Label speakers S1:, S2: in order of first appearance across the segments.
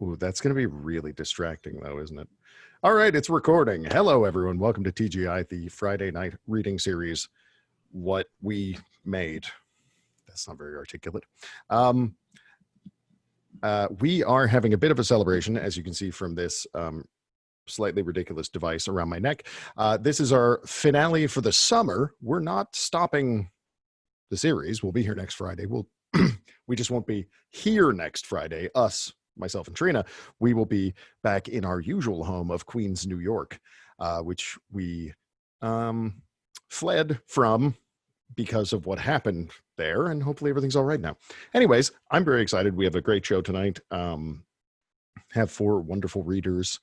S1: Ooh, that's going to be really distracting, though, isn't it? All right, it's recording. Hello, everyone. Welcome to TGI, the Friday night reading series, What We Made. That's not very articulate. We are having a bit of a celebration, as you can see from this slightly ridiculous device around my neck. This is our finale for the summer. We're not stopping the series. We'll be here next Friday. We just won't be here next Friday. Us, myself and Trina, we will be back in our usual home of Queens, New York, which we fled from because of what happened there, and hopefully everything's all right now. Anyways, I'm very excited. We have a great show tonight. Have 4 wonderful readers.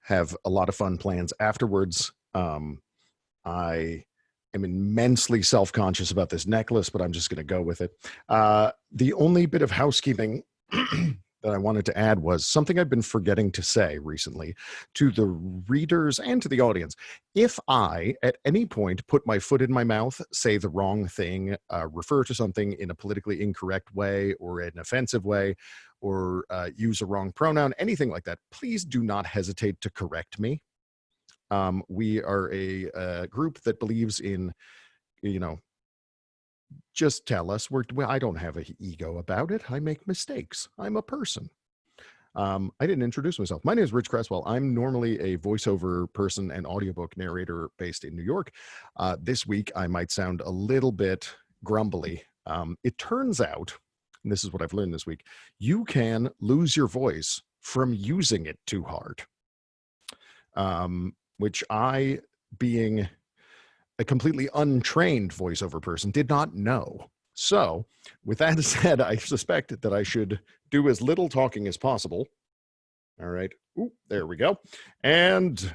S1: Have a lot of fun plans afterwards. I am immensely self-conscious about this necklace, but I'm just going to go with it. The only bit of housekeeping that I wanted to add was something I've been forgetting to say recently to the readers and to the audience. If I, at any point, put my foot in my mouth, say the wrong thing, refer to something in a politically incorrect way or an offensive way, or use a wrong pronoun, anything like that, please do not hesitate to correct me. We are a group that believes in, just tell us. I don't have an ego about it. I make mistakes. I'm a person. I didn't introduce myself. My name is Rich Cresswell. I'm normally a voiceover person and audiobook narrator based in New York. This week, I might sound a little bit grumbly. It turns out, and this is what I've learned this week, you can lose your voice from using it too hard. Which I, being a completely untrained voiceover person, did not know. So, with that said, I suspect that I should do as little talking as possible. All right. Ooh, there we go. And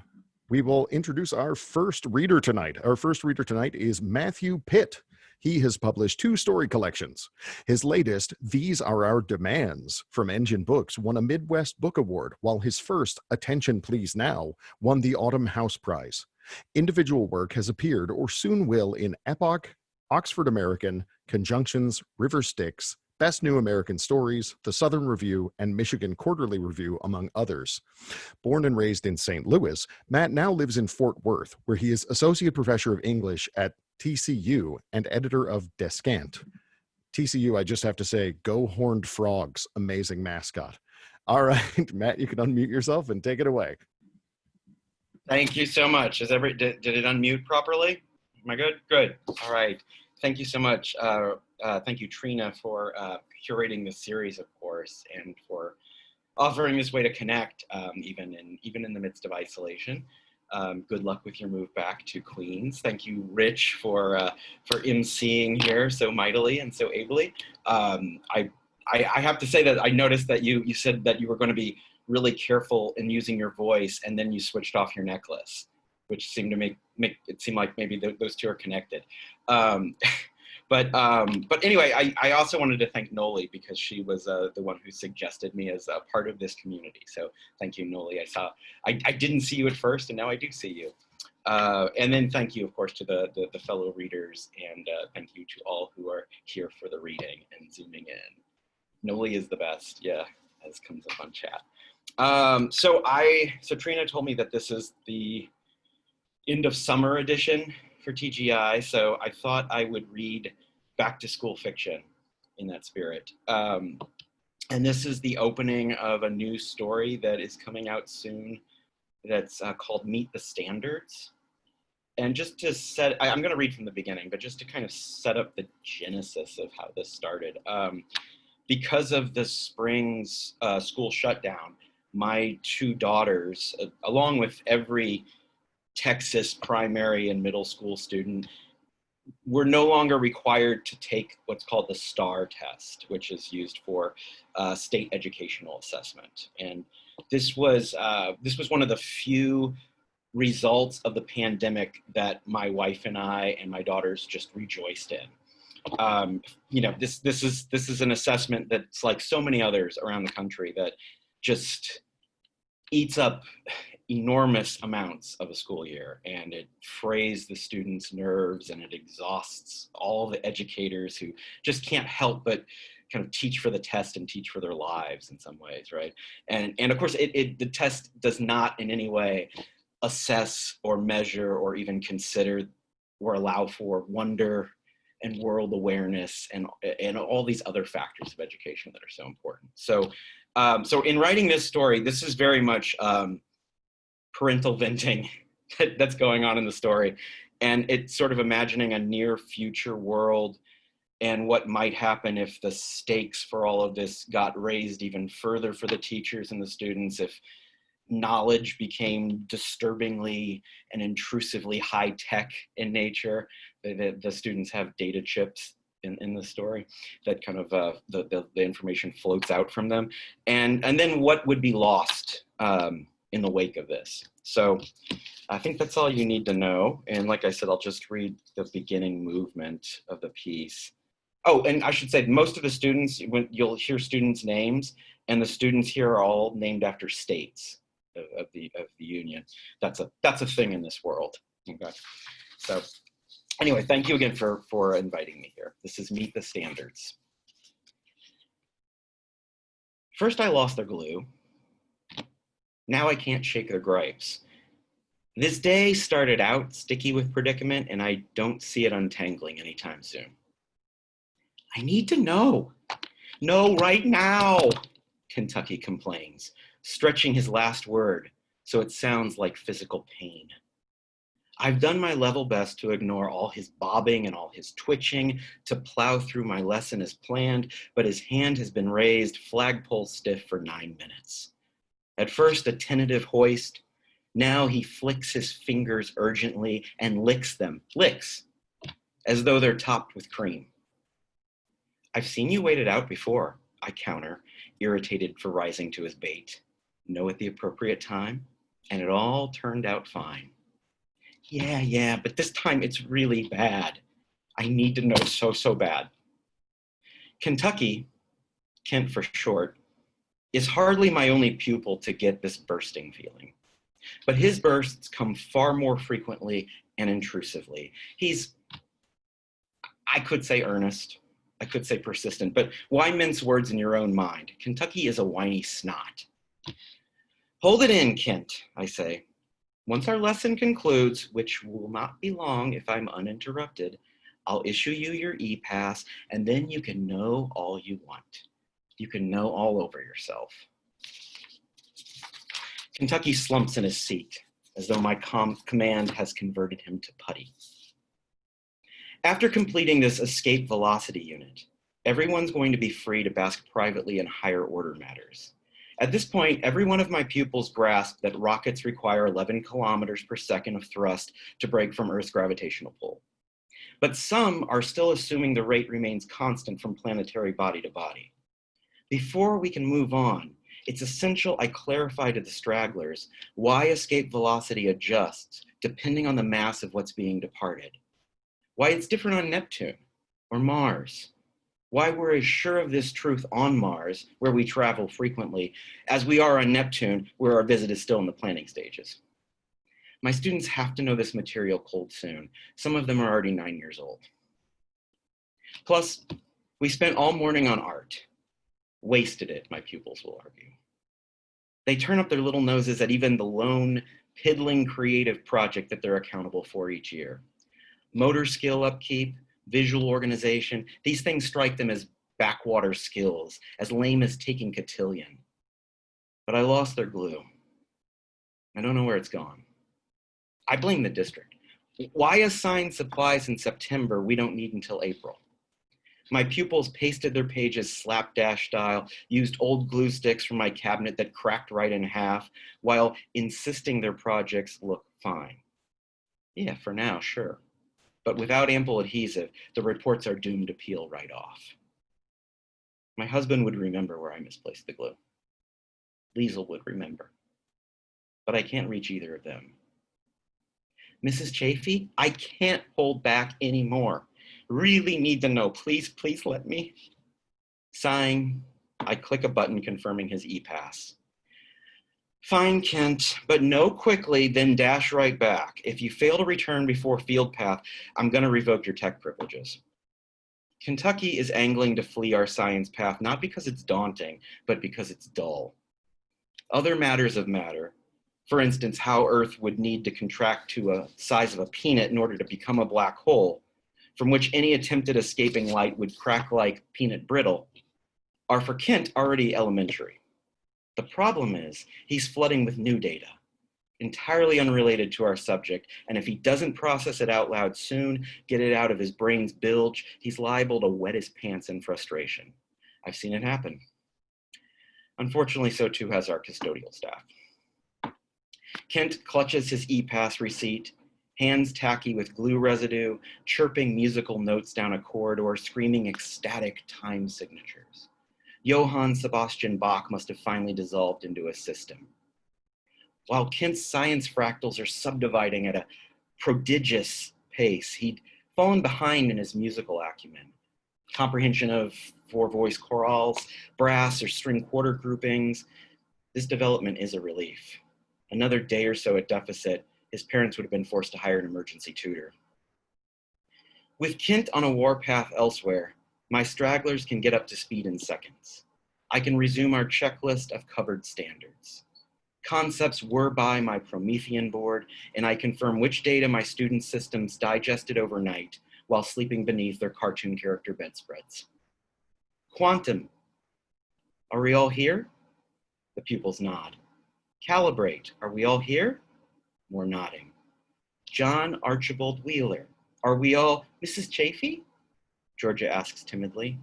S1: we will introduce our first reader tonight. Our first reader tonight is Matthew Pitt. He has published 2 story collections. His latest, These Are Our Demands, from Engine Books, won a Midwest Book Award, while his first, Attention Please Now, won the Autumn House Prize. Individual work has appeared or soon will in Epoch, Oxford American, Conjunctions, River Styx, Best New American Stories, The Southern Review, and Michigan Quarterly Review, among others. Born and raised in St. Louis, Matt now lives in Fort Worth, where he is Associate Professor of English at TCU and editor of Descant. TCU, I just have to say, go Horned Frogs, amazing mascot. All right, Matt, you can unmute yourself and take it away.
S2: Thank you so much. Did it unmute properly? Am I good? Good. All right. Thank you so much. Thank you, Trina, for curating this series, of course, and for offering this way to connect, even in the midst of isolation. Good luck with your move back to Queens. Thank you, Rich, for emceeing here so mightily and so ably. I have to say that I noticed that you said that you were going to be really careful in using your voice, and then you switched off your necklace, which seemed to make it seem like maybe those two are connected. But anyway, I also wanted to thank Noli, because she was the one who suggested me as a part of this community. So thank you, Noli. I didn't see you at first, and now I do see you. And then thank you, of course, to the fellow readers, and thank you to all who are here for the reading and zooming in. Noli is the best, yeah, as comes up on chat. So Trina told me that this is the end of summer edition for TGI, so I thought I would read back to school fiction in that spirit. And this is the opening of a new story that is coming out soon that's called Meet the Standards. And just to I'm going to read from the beginning, but just to kind of set up the genesis of how this started. Because of the spring's school shutdown, my 2 daughters, along with every Texas primary and middle school student, were no longer required to take what's called the STAR test, which is used for state educational assessment. And this was one of the few results of the pandemic that my wife and I and my daughters just rejoiced in. This is an assessment that's like so many others around the country that just eats up enormous amounts of a school year, and it frays the students' nerves, and it exhausts all the educators who just can't help but kind of teach for the test and teach for their lives in some ways, right? And of course, the test does not in any way assess or measure or even consider or allow for wonder and world awareness and all these other factors of education that are so important. So, so in writing this story, this is very much parental venting that's going on in the story. And it's sort of imagining a near future world and what might happen if the stakes for all of this got raised even further for the teachers and the students, if knowledge became disturbingly and intrusively high tech in nature. The students have data chips in the story that kind of the information floats out from them. And then what would be lost in the wake of this? So I think that's all you need to know. And like I said, I'll just read the beginning movement of the piece. Oh, and I should say, most of the students, when you'll hear students' names, and the students here are all named after states of the Union. That's a thing in this world. Okay. So anyway, thank you again for inviting me here. This is Meet the Standards. First, I lost their glue. Now I can't shake their gripes. This day started out sticky with predicament, and I don't see it untangling anytime soon. I need to know. No, right now, Kentucky complains, stretching his last word so it sounds like physical pain. I've done my level best to ignore all his bobbing and all his twitching, to plow through my lesson as planned, but his hand has been raised flagpole stiff for 9 minutes. At first a tentative hoist, now he flicks his fingers urgently and licks them, as though they're topped with cream. I've seen you wait it out before, I counter, irritated for rising to his bait. No at the appropriate time, and it all turned out fine. Yeah, but this time it's really bad. I need to know so bad. Kentucky, Kent for short, is hardly my only pupil to get this bursting feeling. But his bursts come far more frequently and intrusively. He's, I could say earnest, I could say persistent, but why mince words in your own mind? Kentucky is a whiny snot. Hold it in, Kent, I say. Once our lesson concludes, which will not be long if I'm uninterrupted, I'll issue you your e-pass, and then you can know all you want. You can know all over yourself. Kentucky slumps in his seat, as though my command has converted him to putty. After completing this escape velocity unit, everyone's going to be free to bask privately in higher order matters. At this point, every one of my pupils grasp that rockets require 11 kilometers per second of thrust to break from Earth's gravitational pull. But some are still assuming the rate remains constant from planetary body to body. Before we can move on, it's essential I clarify to the stragglers why escape velocity adjusts depending on the mass of what's being departed. Why it's different on Neptune or Mars. Why we're as sure of this truth on Mars, where we travel frequently, as we are on Neptune, where our visit is still in the planning stages. My students have to know this material cold soon. Some of them are already 9 years old. Plus, we spent all morning on art. Wasted it, my pupils will argue. They turn up their little noses at even the lone, piddling creative project that they're accountable for each year. Motor skill upkeep, visual organization, these things strike them as backwater skills, as lame as taking cotillion. But I lost their glue. I don't know where it's gone. I blame the district. Why assign supplies in September we don't need until April? My pupils pasted their pages slapdash style, used old glue sticks from my cabinet that cracked right in half, while insisting their projects look fine. Yeah, for now, sure. But without ample adhesive, the reports are doomed to peel right off. My husband would remember where I misplaced the glue. Liesel would remember. But I can't reach either of them. Mrs. Chafee, I can't hold back anymore. Really need to know. Please let me. Sighing, I click a button confirming his e-pass. Fine, Kent, but know quickly, then dash right back. If you fail to return before field path, I'm going to revoke your tech privileges. Kentucky is angling to flee our science path, not because it's daunting, but because it's dull. Other matters of matter, for instance, how Earth would need to contract to a size of a peanut in order to become a black hole, from which any attempted escaping light would crack like peanut brittle, are for Kent already elementary. The problem is he's flooding with new data, entirely unrelated to our subject, and if he doesn't process it out loud soon, get it out of his brain's bilge, he's liable to wet his pants in frustration. I've seen it happen. Unfortunately, so too has our custodial staff. Kent clutches his e-pass receipt, hands tacky with glue residue, chirping musical notes down a corridor, screaming ecstatic time signatures. Johann Sebastian Bach must have finally dissolved into a system. While Kent's science fractals are subdividing at a prodigious pace, he'd fallen behind in his musical acumen. Comprehension of four-voice chorales, brass or string quarter groupings. This development is a relief. Another day or so at deficit, his parents would have been forced to hire an emergency tutor. With Kent on a warpath elsewhere, my stragglers can get up to speed in seconds. I can resume our checklist of covered standards. Concepts were by my Promethean board, and I confirm which data my student systems digested overnight while sleeping beneath their cartoon character bedspreads. Quantum. Are we all here? The pupils nod. Calibrate. Are we all here? More nodding. John Archibald Wheeler. Are we all Mrs. Chafee? Georgia asks timidly.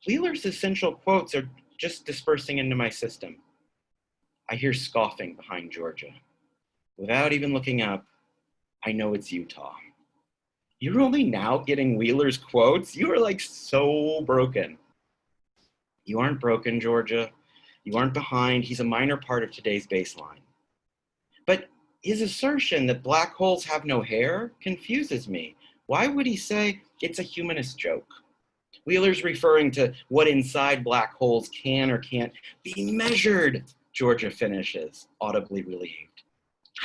S2: Wheeler's essential quotes are just dispersing into my system. I hear scoffing behind Georgia. Without even looking up, I know it's Utah. You're only now getting Wheeler's quotes? You are like so broken. You aren't broken, Georgia. You aren't behind. He's a minor part of today's baseline. But his assertion that black holes have no hair confuses me. Why would he say it's a humanist joke? Wheeler's referring to what inside black holes can or can't be measured, Georgia finishes, audibly relieved.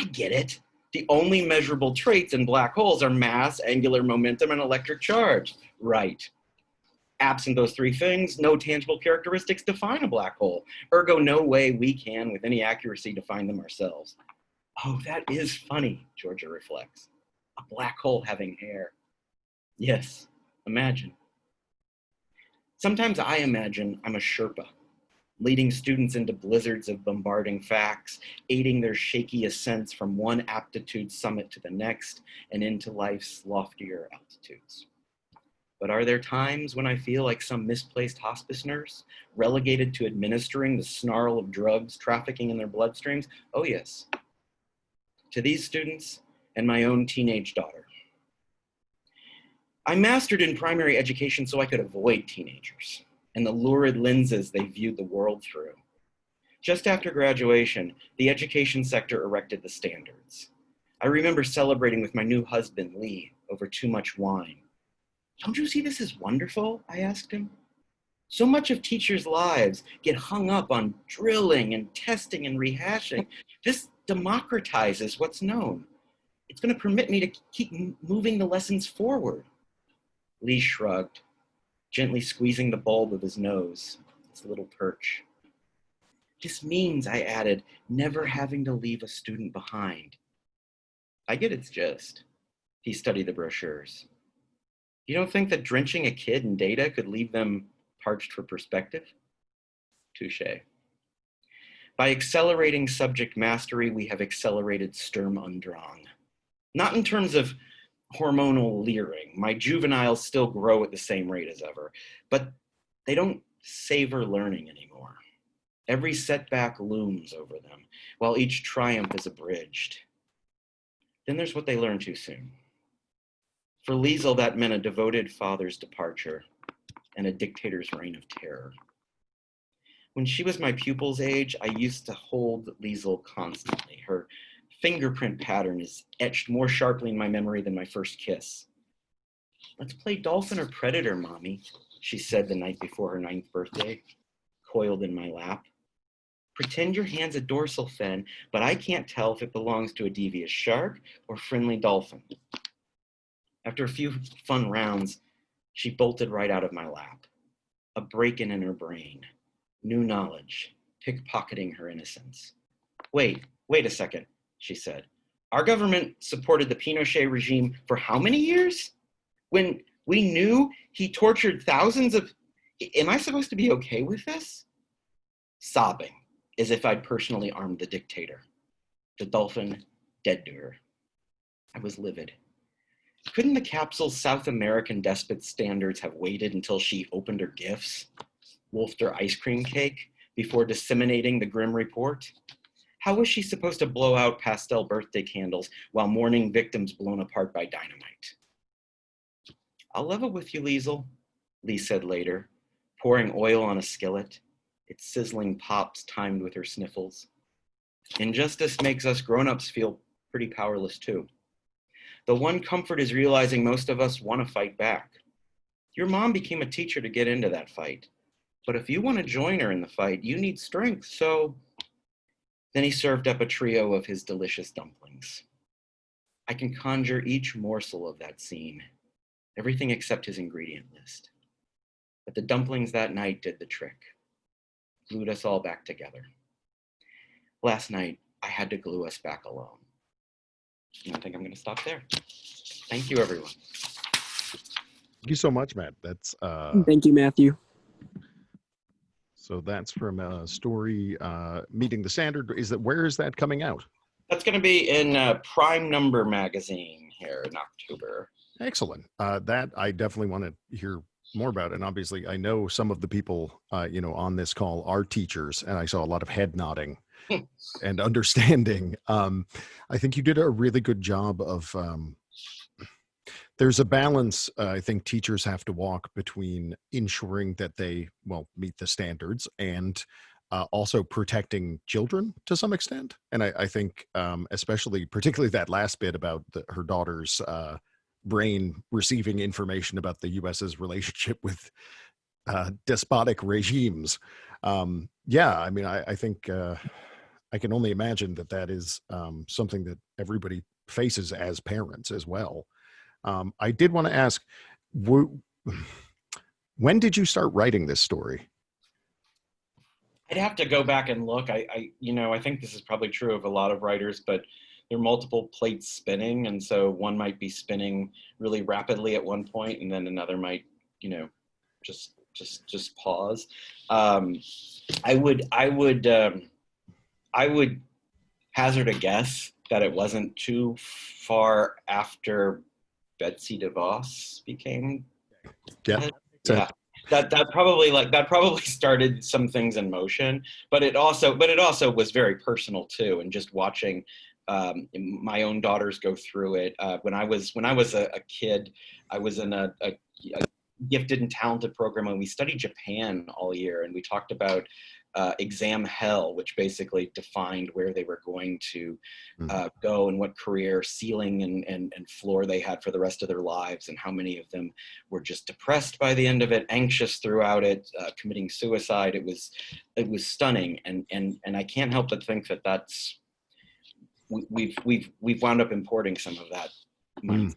S2: I get it. The only measurable traits in black holes are mass, angular momentum, and electric charge. Right. Absent those three things, no tangible characteristics define a black hole. Ergo, no way we can, with any accuracy, define them ourselves. Oh, that is funny, Georgia reflects. A black hole having hair. Yes, imagine. Sometimes I imagine I'm a Sherpa, leading students into blizzards of bombarding facts, aiding their shaky ascents from one aptitude summit to the next and into life's loftier altitudes. But are there times when I feel like some misplaced hospice nurse, relegated to administering the snarl of drugs trafficking in their bloodstreams? Oh yes. To these students and my own teenage daughter. I mastered in primary education so I could avoid teenagers and the lurid lenses they viewed the world through. Just after graduation, the education sector erected the standards. I remember celebrating with my new husband, Lee, over too much wine. Don't you see this as wonderful? I asked him. So much of teachers' lives get hung up on drilling and testing and rehashing. This democratizes what's known. It's going to permit me to keep moving the lessons forward. Lee shrugged, gently squeezing the bulb of his nose, its little perch. This means, I added, never having to leave a student behind. I get its gist. He studied the brochures. You don't think that drenching a kid in data could leave them parched for perspective? Touché. By accelerating subject mastery, we have accelerated Sturm und Drang. Not in terms of hormonal leering. My juveniles still grow at the same rate as ever, but they don't savor learning anymore. Every setback looms over them, while each triumph is abridged. Then there's what they learn too soon. For Liesel, that meant a devoted father's departure and a dictator's reign of terror. When she was my pupil's age, I used to hold Liesel constantly. Her fingerprint pattern is etched more sharply in my memory than my first kiss. Let's play dolphin or predator, Mommy, she said the night before her 9th birthday, coiled in my lap. Pretend your hand's a dorsal fin, but I can't tell if it belongs to a devious shark or friendly dolphin. After a few fun rounds, She bolted right out of my lap. A break-in in her brain. New knowledge, pickpocketing her innocence. Wait a second, she said. Our government supported the Pinochet regime for how many years? When we knew he tortured thousands of... Am I supposed to be okay with this? Sobbing, as if I'd personally armed the dictator. The dolphin dead to her. I was livid. Couldn't the capsule's South American despot standards have waited until she opened her gifts, wolfed her ice cream cake, before disseminating the grim report? How was she supposed to blow out pastel birthday candles while mourning victims blown apart by dynamite? I'll level with you, Liesel, Lee said later, pouring oil on a skillet, its sizzling pops timed with her sniffles. Injustice makes us grown-ups feel pretty powerless too. The one comfort is realizing most of us want to fight back. Your mom became a teacher to get into that fight. But if you want to join her in the fight, you need strength, so... Then he served up a trio of his delicious dumplings. I can conjure each morsel of that scene, everything except his ingredient list. But the dumplings that night did the trick, glued us all back together. Last night, I had to glue us back alone. And I think I'm going to stop there. Thank you, everyone.
S1: Thank you so much, Matt. That's
S3: Thank you, Matthew.
S1: so that's from a story, Meeting the Standard. Where is that coming out?
S2: That's going to be in Prime Number magazine here in October.
S1: Excellent. That I definitely want to hear more about. And obviously, I know some of the people, on this call are teachers, and I saw a lot of head nodding and understanding. I think you did a really good job of, there's a balance I think teachers have to walk between ensuring that they, meet the standards and also protecting children to some extent. And I think particularly that last bit about her daughter's brain receiving information about the US's relationship with despotic regimes. I think I can only imagine that is something that everybody faces as parents as well. I did want to ask, when did you start writing this story?
S2: I'd have to go back and look. I think this is probably true of a lot of writers, but there are multiple plates spinning, and so one might be spinning really rapidly at one point, and then another might, just pause. I would hazard a guess that it wasn't too far after Betsy DeVos became.
S1: Yeah.
S2: Yeah. That probably started some things in motion, but it also was very personal too. And just watching my own daughters go through it. When I was a kid, I was in a gifted and talented program, and we studied Japan all year, and we talked about exam hell, which basically defined where they were going to go and what career ceiling and floor they had for the rest of their lives, and how many of them were just depressed by the end of it, anxious throughout it, committing suicide. It was stunning, and I can't help but think that's we've wound up importing some of that mindset.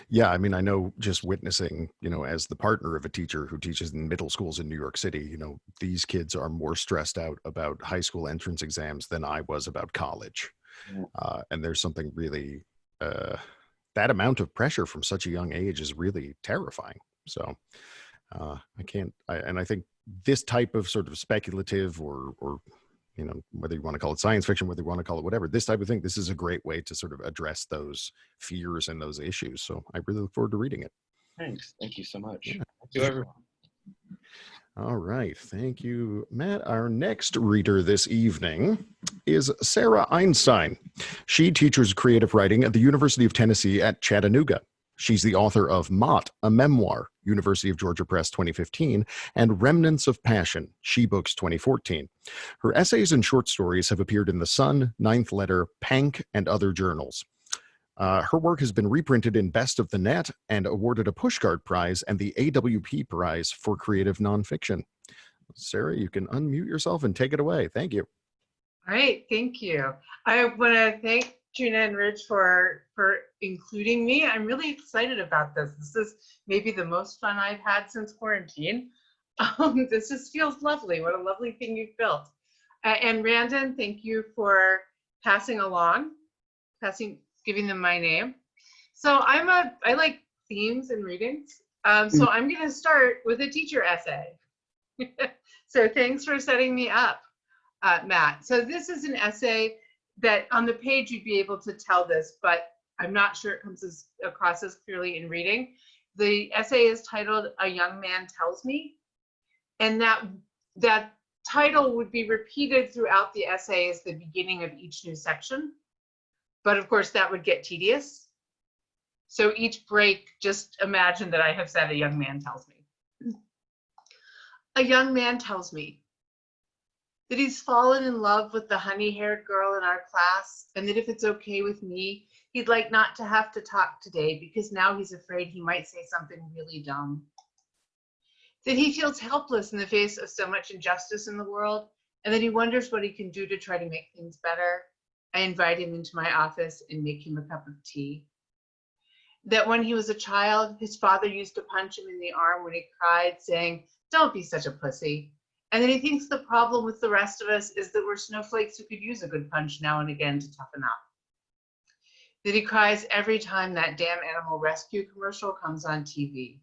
S1: Yeah, I mean, I know just witnessing, as the partner of a teacher who teaches in middle schools in New York City, these kids are more stressed out about high school entrance exams than I was about college. Yeah. And there's something really, that amount of pressure from such a young age is really terrifying. So I think this type of sort of speculative or whether you want to call it science fiction, whether you want to call it whatever, this type of thing, this is a great way to sort of address those fears and those issues. So I really look forward to reading it.
S2: Thanks. Thank you so much. Yeah. Thank you, everyone.
S1: All right. Thank you, Matt. Our next reader this evening is Sarah Einstein. She teaches creative writing at the University of Tennessee at Chattanooga. She's the author of Mott, a Memoir, University of Georgia Press 2015, and Remnants of Passion, SheBooks 2014. Her essays and short stories have appeared in The Sun, Ninth Letter, PANK, and other journals. Her work has been reprinted in Best of the Net and awarded a Pushcart Prize and the AWP Prize for Creative Nonfiction. Sarah, you can unmute yourself and take it away. Thank you.
S4: All right, thank you. I want to thank
S3: Trina and Rich, for including me. I'm really excited about this. This is maybe the most fun I've had since quarantine. This just feels lovely. What a lovely thing you've built. And Randon, thank you for giving them my name. So I like themes and readings. So I'm going to start with a teacher essay. So thanks for setting me up, Matt. So this is an essay that on the page you'd be able to tell this, but I'm not sure it comes across as clearly in reading. The essay is titled "A Young Man Tells Me," and that title would be repeated throughout the essay as the beginning of each new section. But of course, that would get tedious. So each break, just imagine that I have said "A young man tells me." A young man tells me that he's fallen in love with the honey-haired girl in our class, and that if it's okay with me, he'd like not to have to talk today because now he's afraid he might say something really dumb. That he feels helpless in the face of so much injustice in the world, and that he wonders what he can do to try to make things better. I invite him into my office and make him a cup of tea. That when he was a child, his father used to punch him in the arm when he cried, saying, "Don't be such a pussy." And then he thinks the problem with the rest of us is that we're snowflakes who could use a good punch now and again to toughen up. That he cries every time that damn animal rescue commercial comes on TV.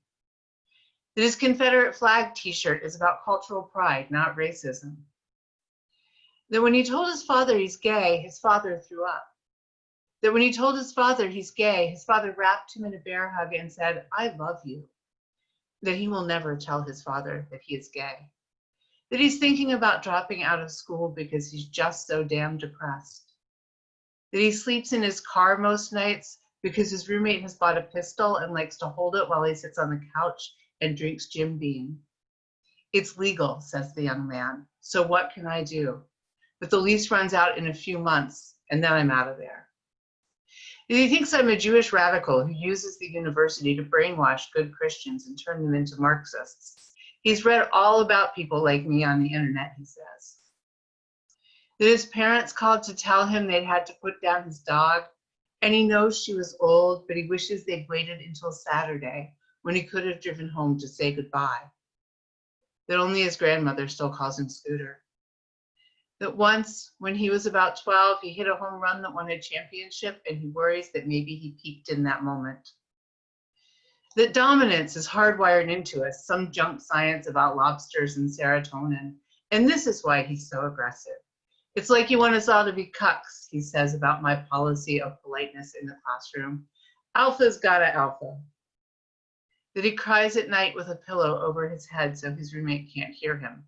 S3: That his Confederate flag t-shirt is about cultural pride, not racism. That when he told his father he's gay, his father threw up. That when he told his father he's gay, his father wrapped him in a bear hug and said, "I love you." That he will never tell his father that he is gay. That he's thinking about dropping out of school because he's just so damn depressed. That he sleeps in his car most nights because his roommate has bought a pistol and likes to hold it while he sits on the couch and drinks Jim Beam. It's legal, says the young man. So what can I do? But the lease runs out in a few months, and then I'm out of there. He thinks I'm a Jewish radical who uses the university to brainwash good Christians and turn them into Marxists. He's read all about people like me on the internet, he says. That his parents called to tell him they'd had to put down his dog, and he knows she was old, but he wishes they'd waited until Saturday when he could have driven home to say goodbye. That only his grandmother still calls him Scooter. That once, when he was about 12, he hit a home run that won a championship, and he worries that maybe he peaked in that moment. That dominance is hardwired into us, some junk science about lobsters and serotonin, and this is why he's so aggressive. It's like you want us all to be cucks, he says about my policy of politeness in the classroom. Alpha's gotta alpha. That he cries at night with a pillow over his head so his roommate can't hear him.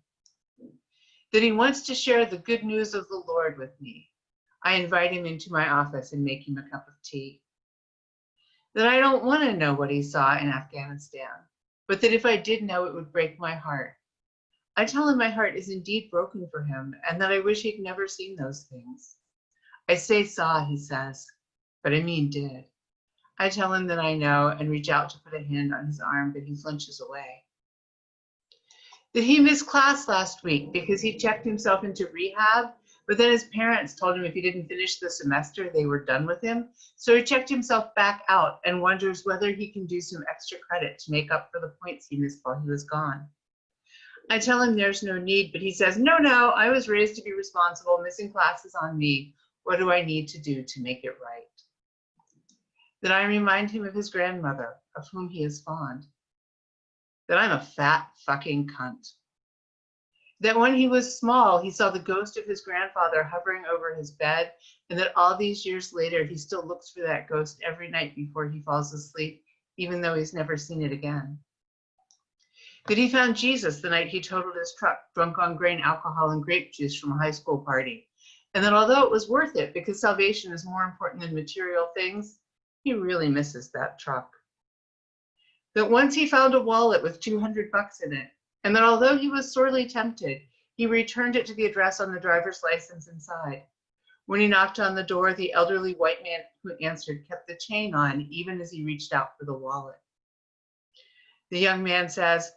S3: That he wants to share the good news of the Lord with me. I invite him into my office and make him a cup of tea. That I don't want to know what he saw in Afghanistan, but that if I did know, it would break my heart. I tell him my heart is indeed broken for him and that I wish he'd never seen those things. I say saw, he says, but I mean did. I tell him that I know and reach out to put a hand on his arm, but he flinches away. That he missed class last week because he checked himself into rehab, but then his parents told him if he didn't finish the semester, they were done with him. So he checked himself back out and wonders whether he can do some extra credit to make up for the points he missed while he was gone. I tell him there's no need, but he says, no, I was raised to be responsible. Missing classes on me. What do I need to do to make it right? That I remind him of his grandmother, of whom he is fond. That I'm a fat fucking cunt. That when he was small, he saw the ghost of his grandfather hovering over his bed, and that all these years later, he still looks for that ghost every night before he falls asleep, even though he's never seen it again. That he found Jesus the night he totaled his truck, drunk on grain, alcohol, and grape juice from a high school party. And that although it was worth it because salvation is more important than material things, he really misses that truck. That once he found a wallet with $200 in it, and that although he was sorely tempted, he returned it to the address on the driver's license inside. When he knocked on the door, the elderly white man who answered kept the chain on even as he reached out for the wallet. The young man says,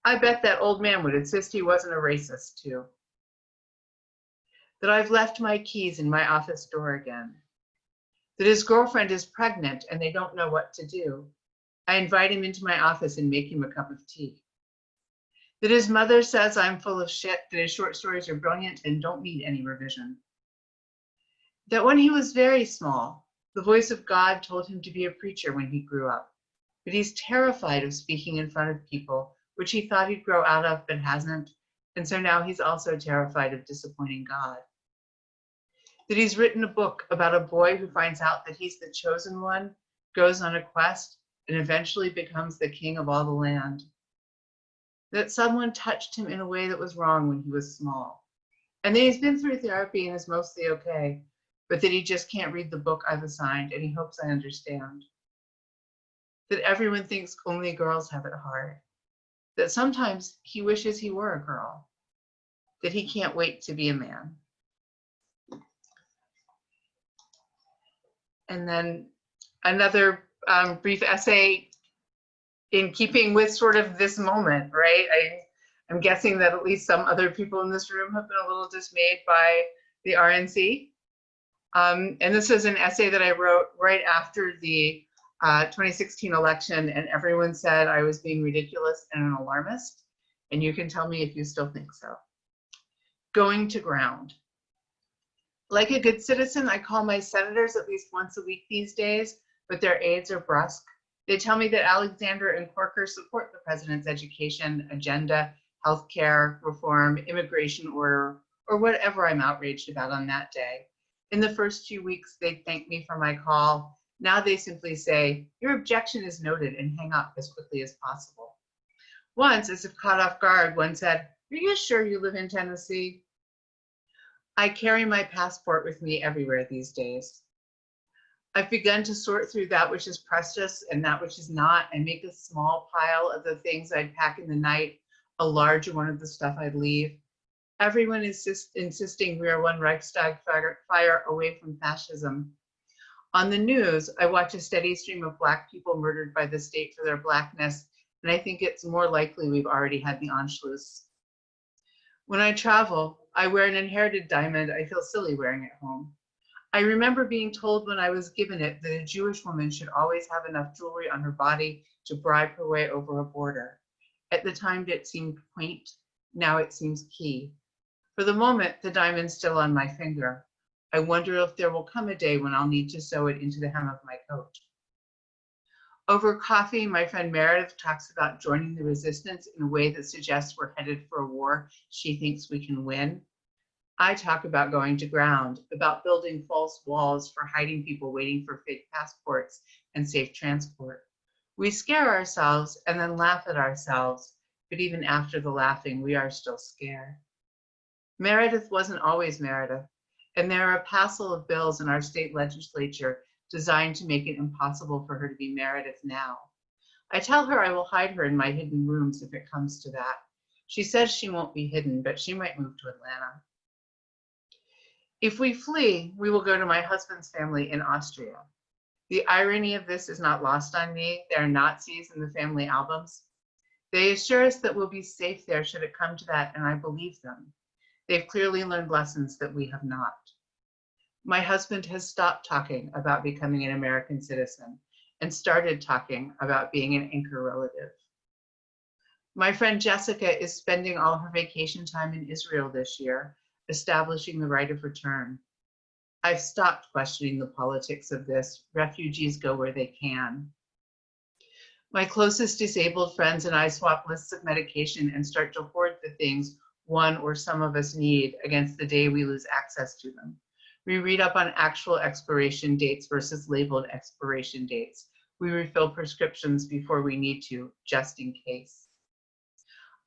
S3: I bet that old man would insist he wasn't a racist too. That I've left my keys in my office door again. that his girlfriend is pregnant and they don't know what to do. I invite him into my office and make him a cup of tea. That his mother says I'm full of shit, that his short stories are brilliant and don't need any revision. That when he was very small, the voice of God told him to be a preacher when he grew up, but he's terrified of speaking in front of people, which he thought he'd grow out of but hasn't, and so now he's also terrified of disappointing God. That he's written a book about a boy who finds out that he's the chosen one, goes on a quest, and eventually becomes the king of all the land. That someone touched him in a way that was wrong when he was small, and that he's been through therapy and is mostly okay, but that he just can't read the book I've assigned and he hopes I understand. That everyone thinks only girls have it hard. That sometimes he wishes he were a girl. That he can't wait to be a man. And then another brief essay in keeping with sort of this moment, right? I'm guessing that at least some other people in this room have been a little dismayed by the RNC. And this is an essay that I wrote right after the 2016 election, and everyone said I was being ridiculous and an alarmist. And you can tell me if you still think so. Going to ground. Like a good citizen, I call my senators at least once a week these days, but their aides are brusque. They tell me that Alexander and Corker support the president's education agenda, healthcare reform, immigration order, or whatever I'm outraged about on that day. In the first few weeks, they thanked me for my call. Now they simply say, your objection is noted, and hang up as quickly as possible. Once, as if caught off guard, one said, are you sure you live in Tennessee? I carry my passport with me everywhere these days. I've begun to sort through that which is precious and that which is not, and make a small pile of the things I'd pack in the night, a larger one of the stuff I'd leave. Everyone is insisting we are one Reichstag fire away from fascism. On the news, I watch a steady stream of Black people murdered by the state for their Blackness, and I think it's more likely we've already had the Anschluss. When I travel, I wear an inherited diamond I feel silly wearing at home. I remember being told when I was given it that a Jewish woman should always have enough jewelry on her body to bribe her way over a border. At the time, it seemed quaint. Now it seems key. For the moment, the diamond's still on my finger. I wonder if there will come a day when I'll need to sew it into the hem of my coat. Over coffee, my friend Meredith talks about joining the resistance in a way that suggests we're headed for a war she thinks we can win. I talk about going to ground, about building false walls for hiding people waiting for fake passports and safe transport. We scare ourselves and then laugh at ourselves, but even after the laughing, we are still scared. Meredith wasn't always Meredith, and there are a passel of bills in our state legislature designed to make it impossible for her to be Meredith now. I tell her I will hide her in my hidden rooms if it comes to that. She says she won't be hidden, but she might move to Atlanta. If we flee, we will go to my husband's family in Austria. The irony of this is not lost on me. There are Nazis in the family albums. They assure us that we'll be safe there should it come to that, and I believe them. They've clearly learned lessons that we have not. My husband has stopped talking about becoming an American citizen and started talking about being an anchor relative. My friend Jessica is spending all her vacation time in Israel this year, establishing the right of return. I've stopped questioning the politics of this. Refugees go where they can. My closest disabled friends and I swap lists of medication and start to hoard the things one or some of us need against the day we lose access to them. We read up on actual expiration dates versus labeled expiration dates. We refill prescriptions before we need to, just in case.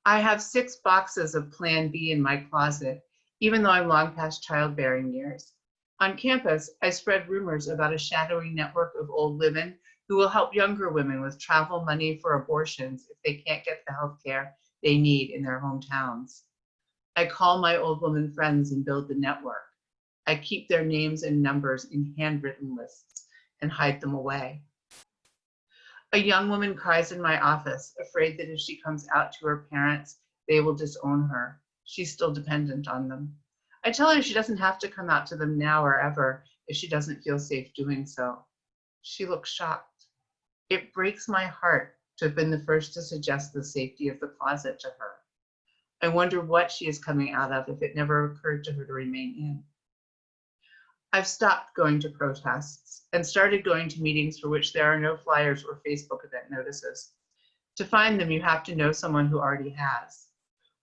S3: I have 6 boxes of Plan B in my closet, even though I'm long past childbearing years. On campus, I spread rumors about a shadowy network of old women who will help younger women with travel money for abortions if they can't get the health care they need in their hometowns. I call my old woman friends and build the network. I keep their names and numbers in handwritten lists and hide them away. A young woman cries in my office, afraid that if she comes out to her parents, they will disown her. She's still dependent on them. I tell her she doesn't have to come out to them now or ever. if she doesn't feel safe doing so. She looks shocked. It breaks my heart to have been the first to suggest the safety of the closet to her. I wonder what she is coming out of if it never occurred to her to remain in. I've stopped going to protests and started going to meetings for which there are no flyers or Facebook event notices. To find them, you have to know someone who already has.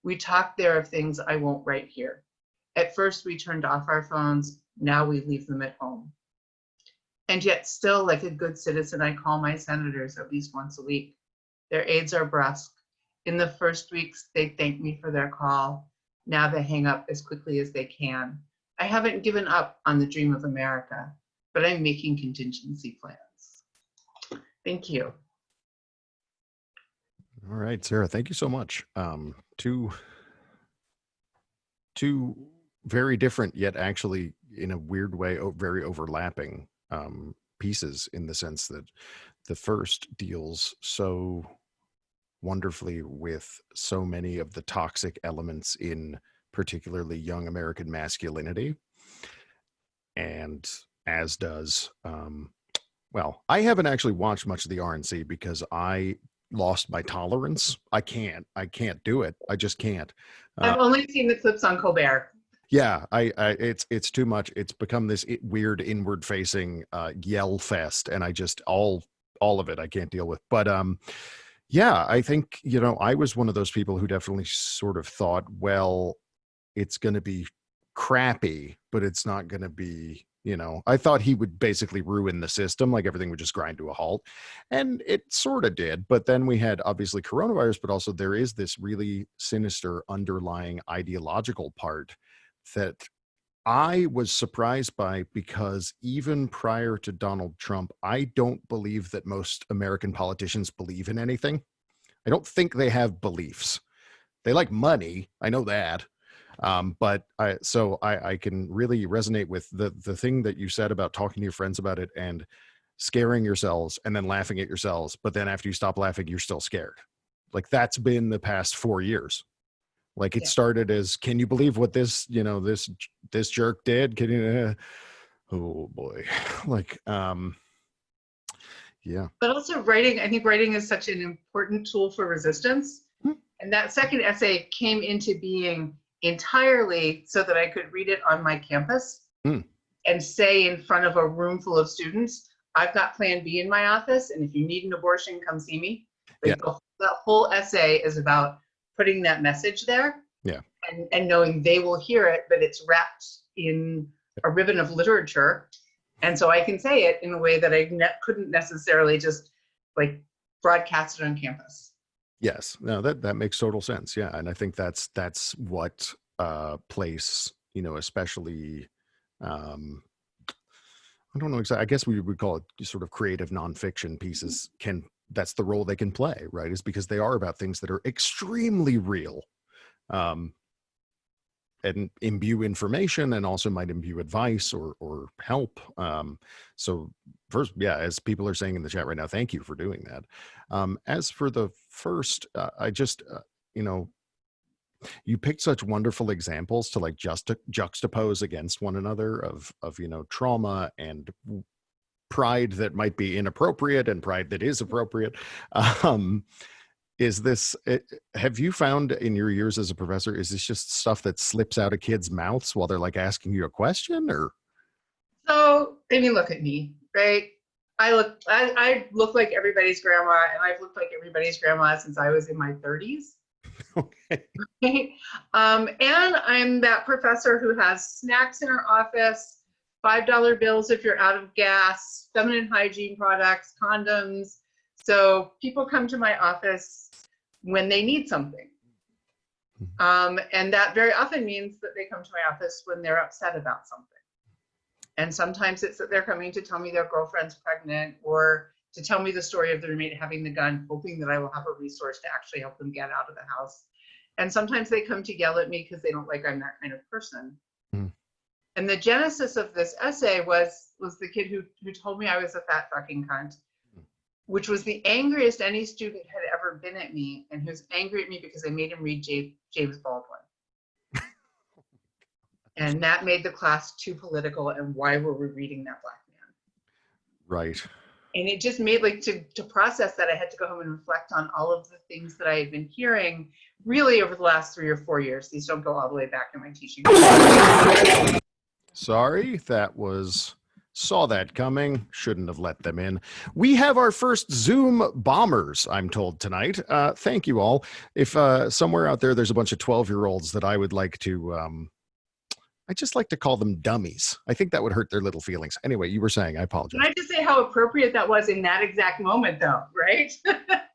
S3: We talk there of things I won't write here. At first, we turned off our phones. Now we leave them at home. And yet still, like a good citizen, I call my senators at least once a week. Their aides are brusque. In the first weeks, they thank me for their call. Now they hang up as quickly as they can. I haven't given up on the dream of America, but I'm making contingency plans. Thank you.
S1: All right, Sarah, thank you so much. Two very different, yet actually in a weird way, very overlapping pieces, in the sense that the first deals so wonderfully with so many of the toxic elements in particularly young American masculinity. And as does, well, I haven't actually watched much of the RNC because I lost my tolerance. I can't do it. I just can't.
S3: I've only seen the clips on Colbert.
S1: Yeah, it's too much. It's become this weird inward facing yell fest, and I just all of it I can't deal with. But yeah, I think, I was one of those people who definitely sort of thought, well, it's going to be crappy, but it's not going to be, I thought he would basically ruin the system, like everything would just grind to a halt. And it sort of did. But then we had obviously coronavirus, but also there is this really sinister underlying ideological part that I was surprised by, because even prior to Donald Trump, I don't believe that most American politicians believe in anything. I don't think they have beliefs. They like money. I know that. But I can really resonate with the thing that you said about talking to your friends about it and scaring yourselves and then laughing at yourselves. But then after you stop laughing, you're still scared. Like, that's been the past 4 years. Like, it started as, can you believe what this jerk did? Can you, oh boy. Like, yeah.
S3: But also writing, I think writing is such an important tool for resistance. And that second essay came into being entirely so that I could read it on my campus and say in front of a room full of students, I've got Plan B in my office, and if you need an abortion, come see me. Like, the whole essay is about putting that message there, and knowing they will hear it, but it's wrapped in a ribbon of literature, and so I can say it in a way that I couldn't necessarily just like broadcast it on campus.
S1: Yes, no, that makes total sense. Yeah, and I think that's what place, especially, I don't know exactly. I guess we would call it sort of creative nonfiction pieces. That's the role they can play, right? Is because they are about things that are extremely real, and imbue information, and also might imbue advice or help. So first, as people are saying in the chat right now, thank you for doing that. As for the first, I just, you picked such wonderful examples to like juxtapose against one another of trauma and pride that might be inappropriate and pride that is appropriate. Have you found in your years as a professor, is this just stuff that slips out of kids' mouths while they're like asking you a question, or?
S3: So, I mean, look at me, right? I look like everybody's grandma, and I've looked like everybody's grandma since I was in my 30s.
S1: Okay.
S3: And I'm that professor who has snacks in her office, $5 bills if you're out of gas, feminine hygiene products, condoms. So people come to my office when they need something. And that very often means that they come to my office when they're upset about something. And sometimes it's that they're coming to tell me their girlfriend's pregnant, or to tell me the story of the roommate having the gun, hoping that I will have a resource to actually help them get out of the house. And sometimes they come to yell at me because they don't like I'm that kind of person. And the genesis of this essay was the kid who told me I was a fat fucking cunt, which was the angriest any student had ever been at me, and who's angry at me because I made him read James Baldwin. And that made the class too political. And why were we reading that Black man?
S1: Right.
S3: And it just made, like, to process that, I had to go home and reflect on all of the things that I had been hearing really over the last 3 or 4 years. These don't go all the way back in my teaching.
S1: Sorry, saw that coming. Shouldn't have let them in. We have our first Zoom bombers, I'm told, tonight. Thank you all. If somewhere out there there's a bunch of 12-year-olds that I would like to, I just like to call them dummies. I think that would hurt their little feelings. Anyway, you were saying, I apologize.
S3: Can I just say how appropriate that was in that exact moment, though, right? That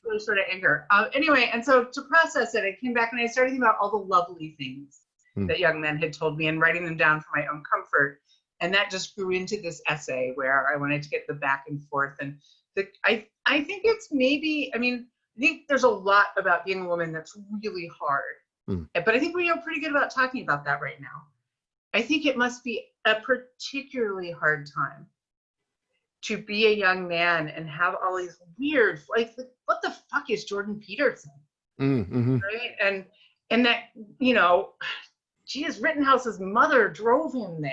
S3: really sort of anger. Anyway, and so to process it, I came back and I started thinking about all the lovely things that young men had told me and writing them down for my own comfort. And that just grew into this essay where I wanted to get the back and forth. And I think it's maybe, I think there's a lot about being a woman that's really hard. But I think we are pretty good about talking about that right now. I think it must be a particularly hard time to be a young man and have all these weird, like what the fuck is Jordan Peterson? Right? And that, geez, Rittenhouse's mother drove him there.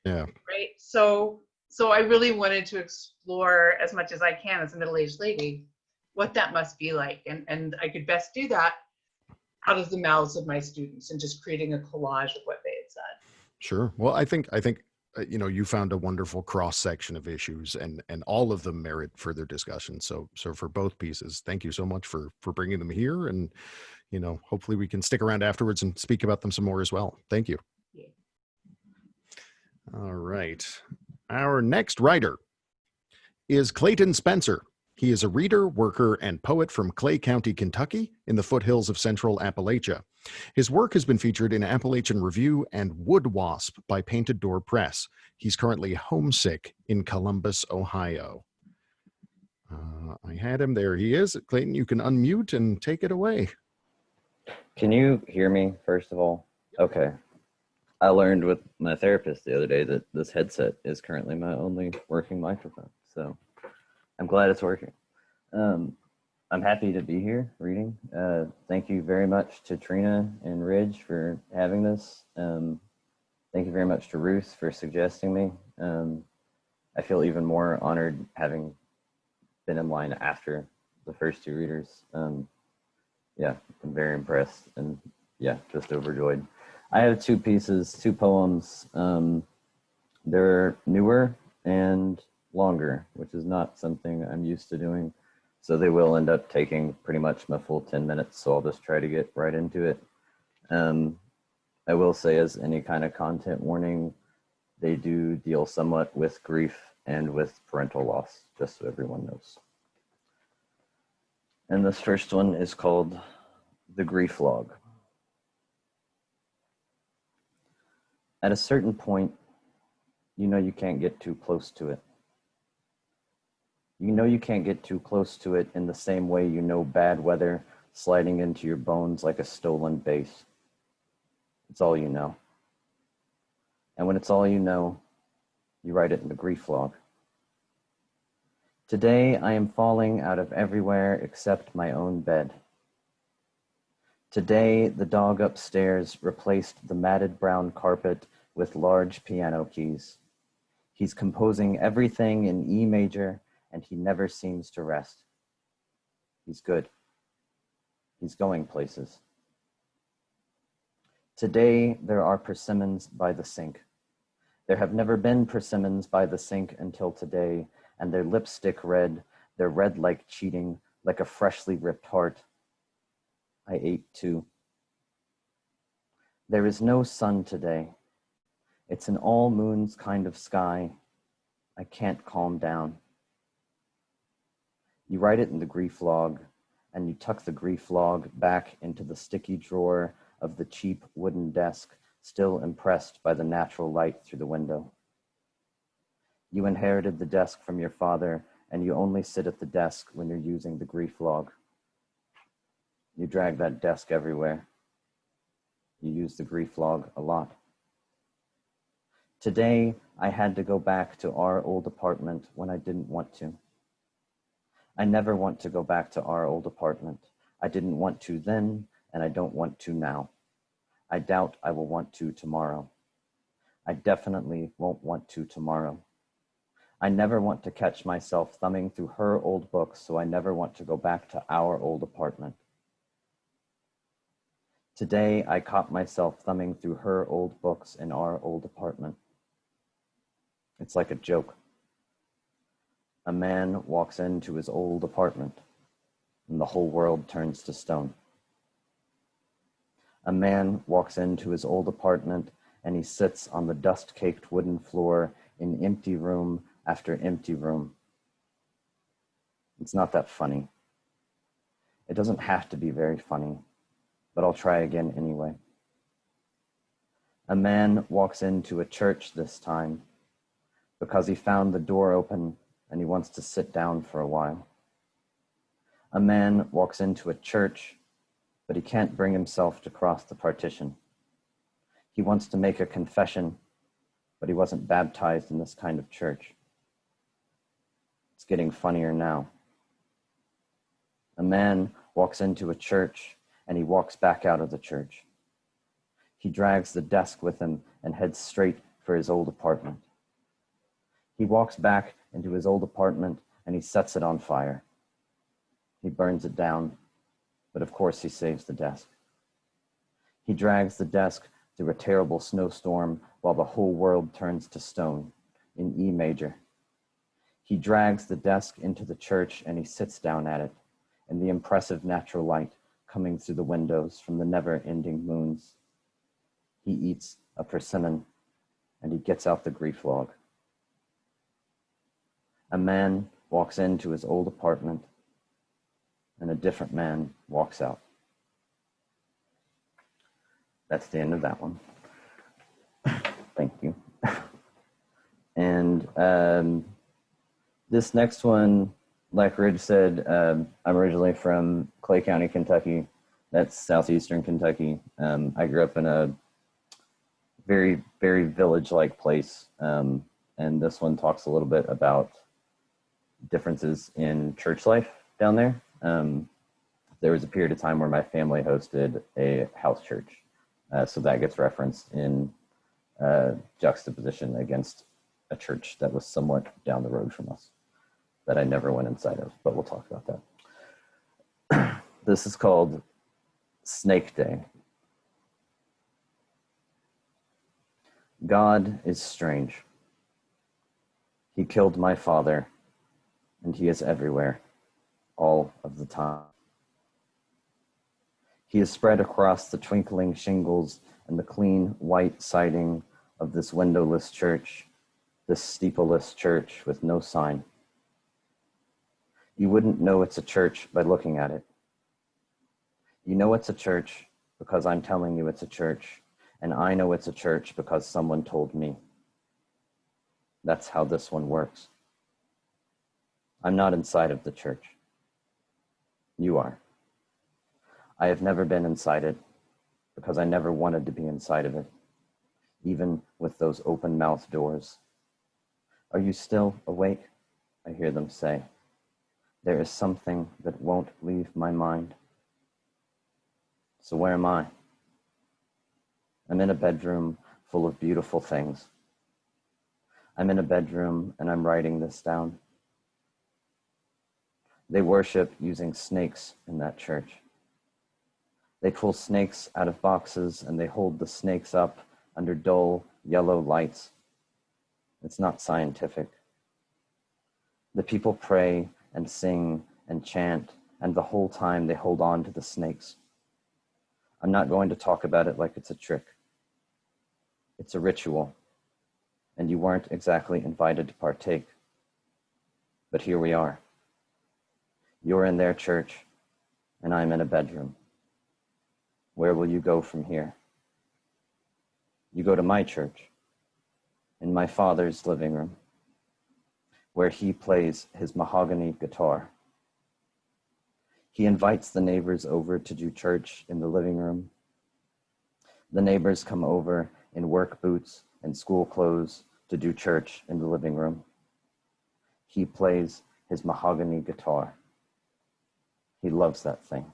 S1: Yeah.
S3: Right. So I really wanted to explore as much as I can as a middle-aged lady, what that must be like. And I could best do that out of the mouths of my students and just creating a collage of what they had said.
S1: Sure. Well, I think you found a wonderful cross section of issues, and all of them merit further discussion. So for both pieces, thank you so much for bringing them here, and hopefully we can stick around afterwards and speak about them some more as well. Thank you.
S3: Yeah.
S1: All right. Our next writer is Clayton Spencer. He is a reader, worker, and poet from Clay County, Kentucky, in the foothills of central Appalachia. His work has been featured in Appalachian Review and Wood Wasp by Painted Door Press. He's currently homesick in Columbus, Ohio. I had him. There he is. Clayton, you can unmute and take it away.
S4: Can you hear me, first of all? Okay. I learned with my therapist the other day that this headset is currently my only working microphone, so I'm glad it's working. I'm happy to be here reading. Thank you very much to Trina and Ridge for having this. Thank you very much to Ruth for suggesting me. I feel even more honored having been in line after the first two readers. Yeah, I'm very impressed and yeah, just overjoyed. I have two pieces, two poems. They're newer and longer, which is not something I'm used to doing. So they will end up taking pretty much my full 10 minutes. So I'll just try to get right into it. I will say, as any kind of content warning, they do deal somewhat with grief and with parental loss, just so everyone knows. And this first one is called The Grief Log. At a certain point, you know you can't get too close to it. You know you can't get too close to it in the same way you know bad weather sliding into your bones like a stolen base. It's all you know. And when it's all you know, you write it in the grief log. Today, I am falling out of everywhere except my own bed. Today, the dog upstairs replaced the matted brown carpet with large piano keys. He's composing everything in E major, and he never seems to rest. He's good. He's going places. Today, there are persimmons by the sink. There have never been persimmons by the sink until today, and they're lipstick red. They're red like cheating, like a freshly ripped heart. I ate too. There is no sun today. It's an all moons kind of sky. I can't calm down. You write it in the grief log, and you tuck the grief log back into the sticky drawer of the cheap wooden desk, still impressed by the natural light through the window. You inherited the desk from your father, and you only sit at the desk when you're using the grief log. You drag that desk everywhere. You use the grief log a lot. Today, I had to go back to our old apartment when I didn't want to. I never want to go back to our old apartment. I didn't want to then, and I don't want to now. I doubt I will want to tomorrow. I definitely won't want to tomorrow. I never want to catch myself thumbing through her old books, so I never want to go back to our old apartment. Today, I caught myself thumbing through her old books in our old apartment. It's like a joke. A man walks into his old apartment, and the whole world turns to stone. A man walks into his old apartment, and he sits on the dust-caked wooden floor in empty room after empty room. It's not that funny. It doesn't have to be very funny, but I'll try again anyway. A man walks into a church this time because he found the door open and he wants to sit down for a while. A man walks into a church, but he can't bring himself to cross the partition. He wants to make a confession, but he wasn't baptized in this kind of church. It's getting funnier now. A man walks into a church and he walks back out of the church. He drags the desk with him and heads straight for his old apartment. He walks back into his old apartment and he sets it on fire. He burns it down, but of course he saves the desk. He drags the desk through a terrible snowstorm while the whole world turns to stone in E major. He drags the desk into the church and he sits down at it in the impressive natural light coming through the windows from the never-ending moons. He eats a persimmon and he gets out the grief log. A man walks into his old apartment and a different man walks out. That's the end of that one. Thank you. And this next one, like Ridge said, I'm originally from Clay County, Kentucky. That's southeastern Kentucky. I grew up in a very, very village-like place. And this one talks a little bit about differences in church life down there. There was a period of time where my family hosted a house church. So that gets referenced in juxtaposition against a church that was somewhat down the road from us that I never went inside of, but we'll talk about that. This is called Snake Day. God is strange. He killed my father, and he is everywhere, all of the time. He is spread across the twinkling shingles and the clean white siding of this windowless church, this steepleless church with no sign. You wouldn't know it's a church by looking at it. You know it's a church because I'm telling you it's a church, and I know it's a church because someone told me. That's how this one works. I'm not inside of the church. You are. I have never been inside it because I never wanted to be inside of it, even with those open-mouthed doors. Are you still awake? I hear them say. There is something that won't leave my mind. So where am I? I'm in a bedroom full of beautiful things. I'm in a bedroom and I'm writing this down. They worship using snakes in that church. They pull snakes out of boxes and they hold the snakes up under dull yellow lights. It's not scientific. The people pray and sing and chant, and the whole time they hold on to the snakes. I'm not going to talk about it like it's a trick. It's a ritual, and you weren't exactly invited to partake. But here we are. You're in their church, and I'm in a bedroom. Where will you go from here? You go to my church, in my father's living room, where he plays his mahogany guitar. He invites the neighbors over to do church in the living room. The neighbors come over in work boots and school clothes to do church in the living room. He plays his mahogany guitar. He loves that thing.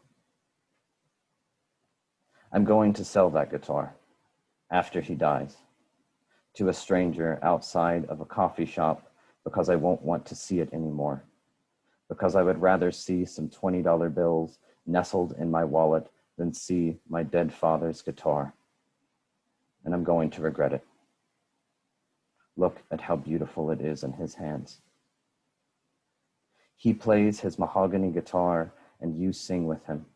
S4: I'm going to sell that guitar after he dies to a stranger outside of a coffee shop because I won't want to see it anymore, because I would rather see some $20 bills nestled in my wallet than see my dead father's guitar. And I'm going to regret it. Look at how beautiful it is in his hands. He plays his mahogany guitar and you sing with him.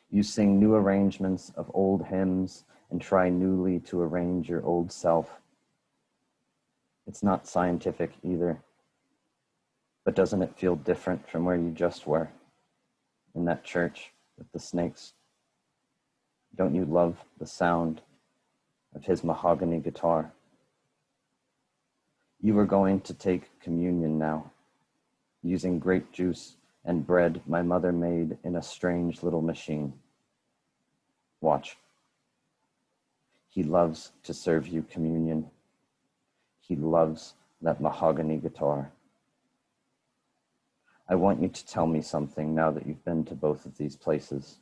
S4: You sing new arrangements of old hymns and try newly to arrange your old self. It's not scientific either, but doesn't it feel different from where you just were, in that church with the snakes? Don't you love the sound of his mahogany guitar? You are going to take communion now, using grape juice and bread my mother made in a strange little machine. Watch. He loves to serve you communion. He loves that mahogany guitar. I want you to tell me something now that you've been to both of these places.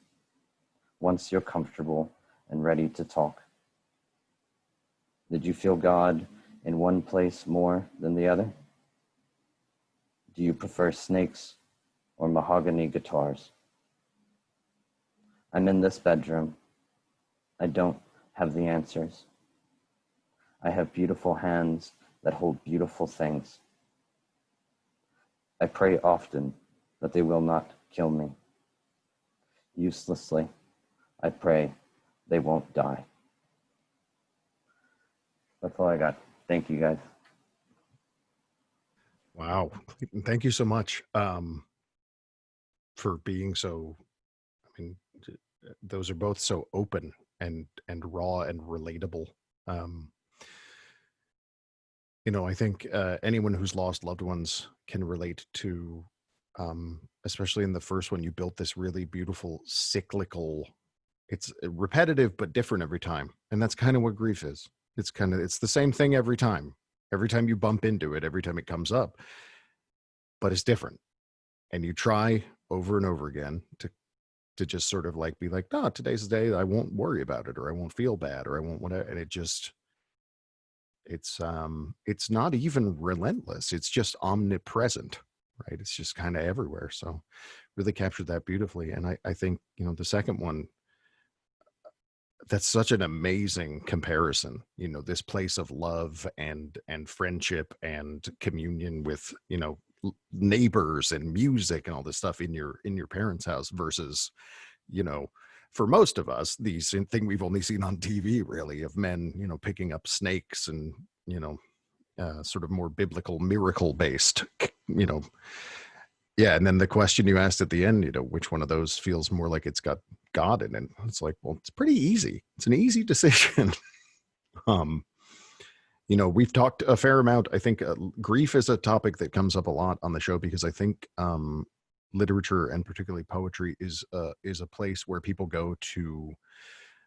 S4: Once you're comfortable and ready to talk. Did you feel God in one place more than the other? Do you prefer snakes or mahogany guitars? I'm in this bedroom. I don't have the answers. I have beautiful hands that hold beautiful things. I pray often that they will not kill me. Uselessly, I pray they won't die. That's all I got. Thank you, guys.
S1: Wow. Clayton, thank you so much for being so, I mean, those are both so open and raw and relatable. You know, I think anyone who's lost loved ones can relate to, especially in the first one, you built this really beautiful cyclical, it's repetitive but different every time. And that's kind of what grief is. It's the same thing every time. Every time you bump into it, every time it comes up, but it's different. And you try over and over again to just sort of like be like, no, today's the day I won't worry about it, or I won't feel bad, or I won't whatever. And it's not even relentless. It's just omnipresent, right? It's just kind of everywhere. So really captured that beautifully. And I think, you know, the second one, that's such an amazing comparison, you know, this place of love and friendship and communion with, you know, neighbors and music and all this stuff in your parents' house versus, you know, for most of us, the thing we've only seen on TV really of men, you know, picking up snakes and, you know, sort of more biblical miracle based, you know. Yeah. And then the question you asked at the end, you know, which one of those feels more like it's got God in it? It's like, well, it's pretty easy. It's an easy decision. You know, we've talked a fair amount. I think grief is a topic that comes up a lot on the show because I think literature and particularly poetry is a place where people go to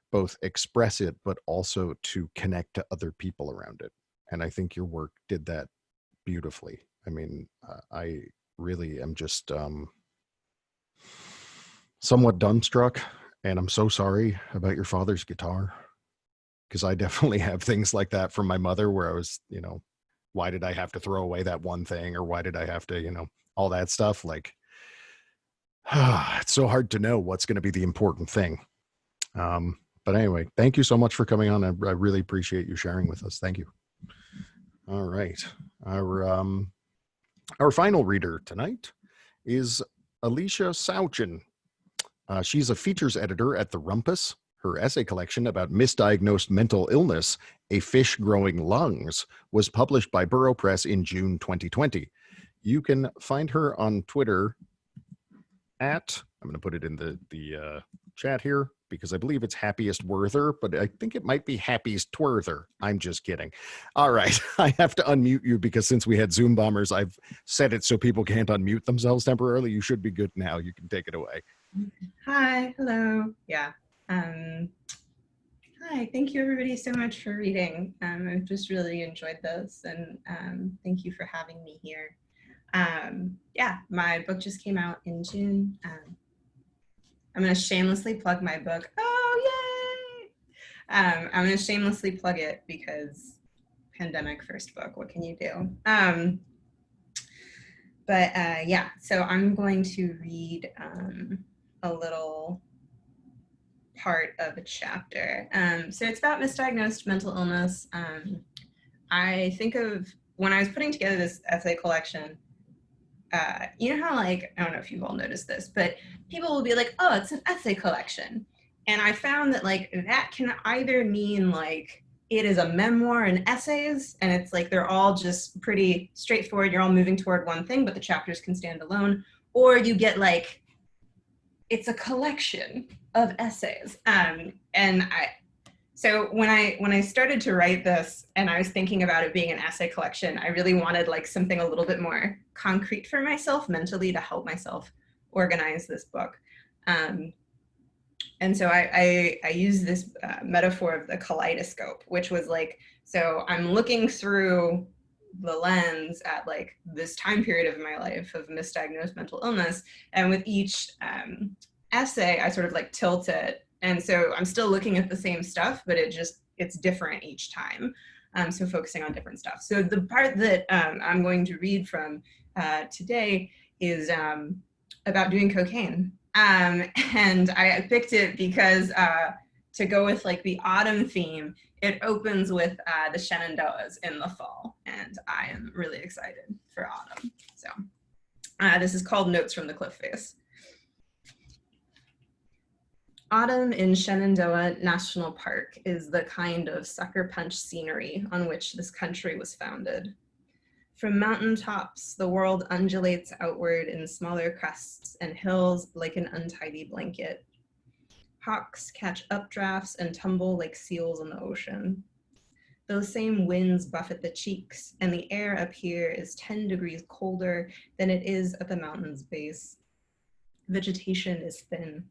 S1: both express it, but also to connect to other people around it. And I think your work did that beautifully. I mean, I really am just somewhat dumbstruck, and I'm so sorry about your father's guitar, because I definitely have things like that from my mother where I was, you know, why did I have to throw away that one thing, or why did I have to, you know, all that stuff. Like, it's so hard to know what's going to be the important thing. But anyway, thank you so much for coming on. I really appreciate you sharing with us. Thank you. All right. Our final reader tonight is Alysia Sawchyn. She's a features editor at The Rumpus. Her essay collection about misdiagnosed mental illness, A Fish Growing Lungs, was published by Burrow Press in June 2020. You can find her on Twitter at, I'm going to put it in the chat here because I believe it's Happiest Werther, but I think it might be Happiest Twerther. I'm just kidding. All right. I have to unmute you because since we had Zoom bombers, I've set it so people can't unmute themselves temporarily. You should be good now. You can take it away.
S5: Hi, hello. Yeah. Hi, thank you everybody so much for reading. I've just really enjoyed this, and thank you for having me here. Yeah, my book just came out in June. I'm going to shamelessly plug my book. Oh, yay! I'm going to shamelessly plug it because pandemic first book, what can you do? Yeah, so I'm going to read a little part of a chapter. So it's about misdiagnosed mental illness. I think of when I was putting together this essay collection, you know how, like, I don't know if you've all noticed this, but people will be like, oh, it's an essay collection. And I found that, like, that can either mean, like, it is a memoir and essays, and it's like they're all just pretty straightforward. You're all moving toward one thing, but the chapters can stand alone. Or you get, like, it's a collection of essays. So when I started to write this and I was thinking about it being an essay collection, I really wanted like something a little bit more concrete for myself mentally to help myself organize this book. And so I use this metaphor of the kaleidoscope, which was like, so I'm looking through the lens at like this time period of my life of misdiagnosed mental illness. And with each essay, I sort of like tilt it. And so I'm still looking at the same stuff, but it's different each time. So focusing on different stuff. So the part that I'm going to read from today is about doing cocaine. And I picked it because to go with like the autumn theme, it opens with the Shenandoahs in the fall. And I am really excited for autumn. So this is called Notes from the Cliff Face. Autumn in Shenandoah National Park is the kind of sucker punch scenery on which this country was founded. From mountaintops, the world undulates outward in smaller crests and hills like an untidy blanket. Hawks catch updrafts and tumble like seals in the ocean. Those same winds buffet the cheeks, and the air up here is 10 degrees colder than it is at the mountain's base. Vegetation is thin.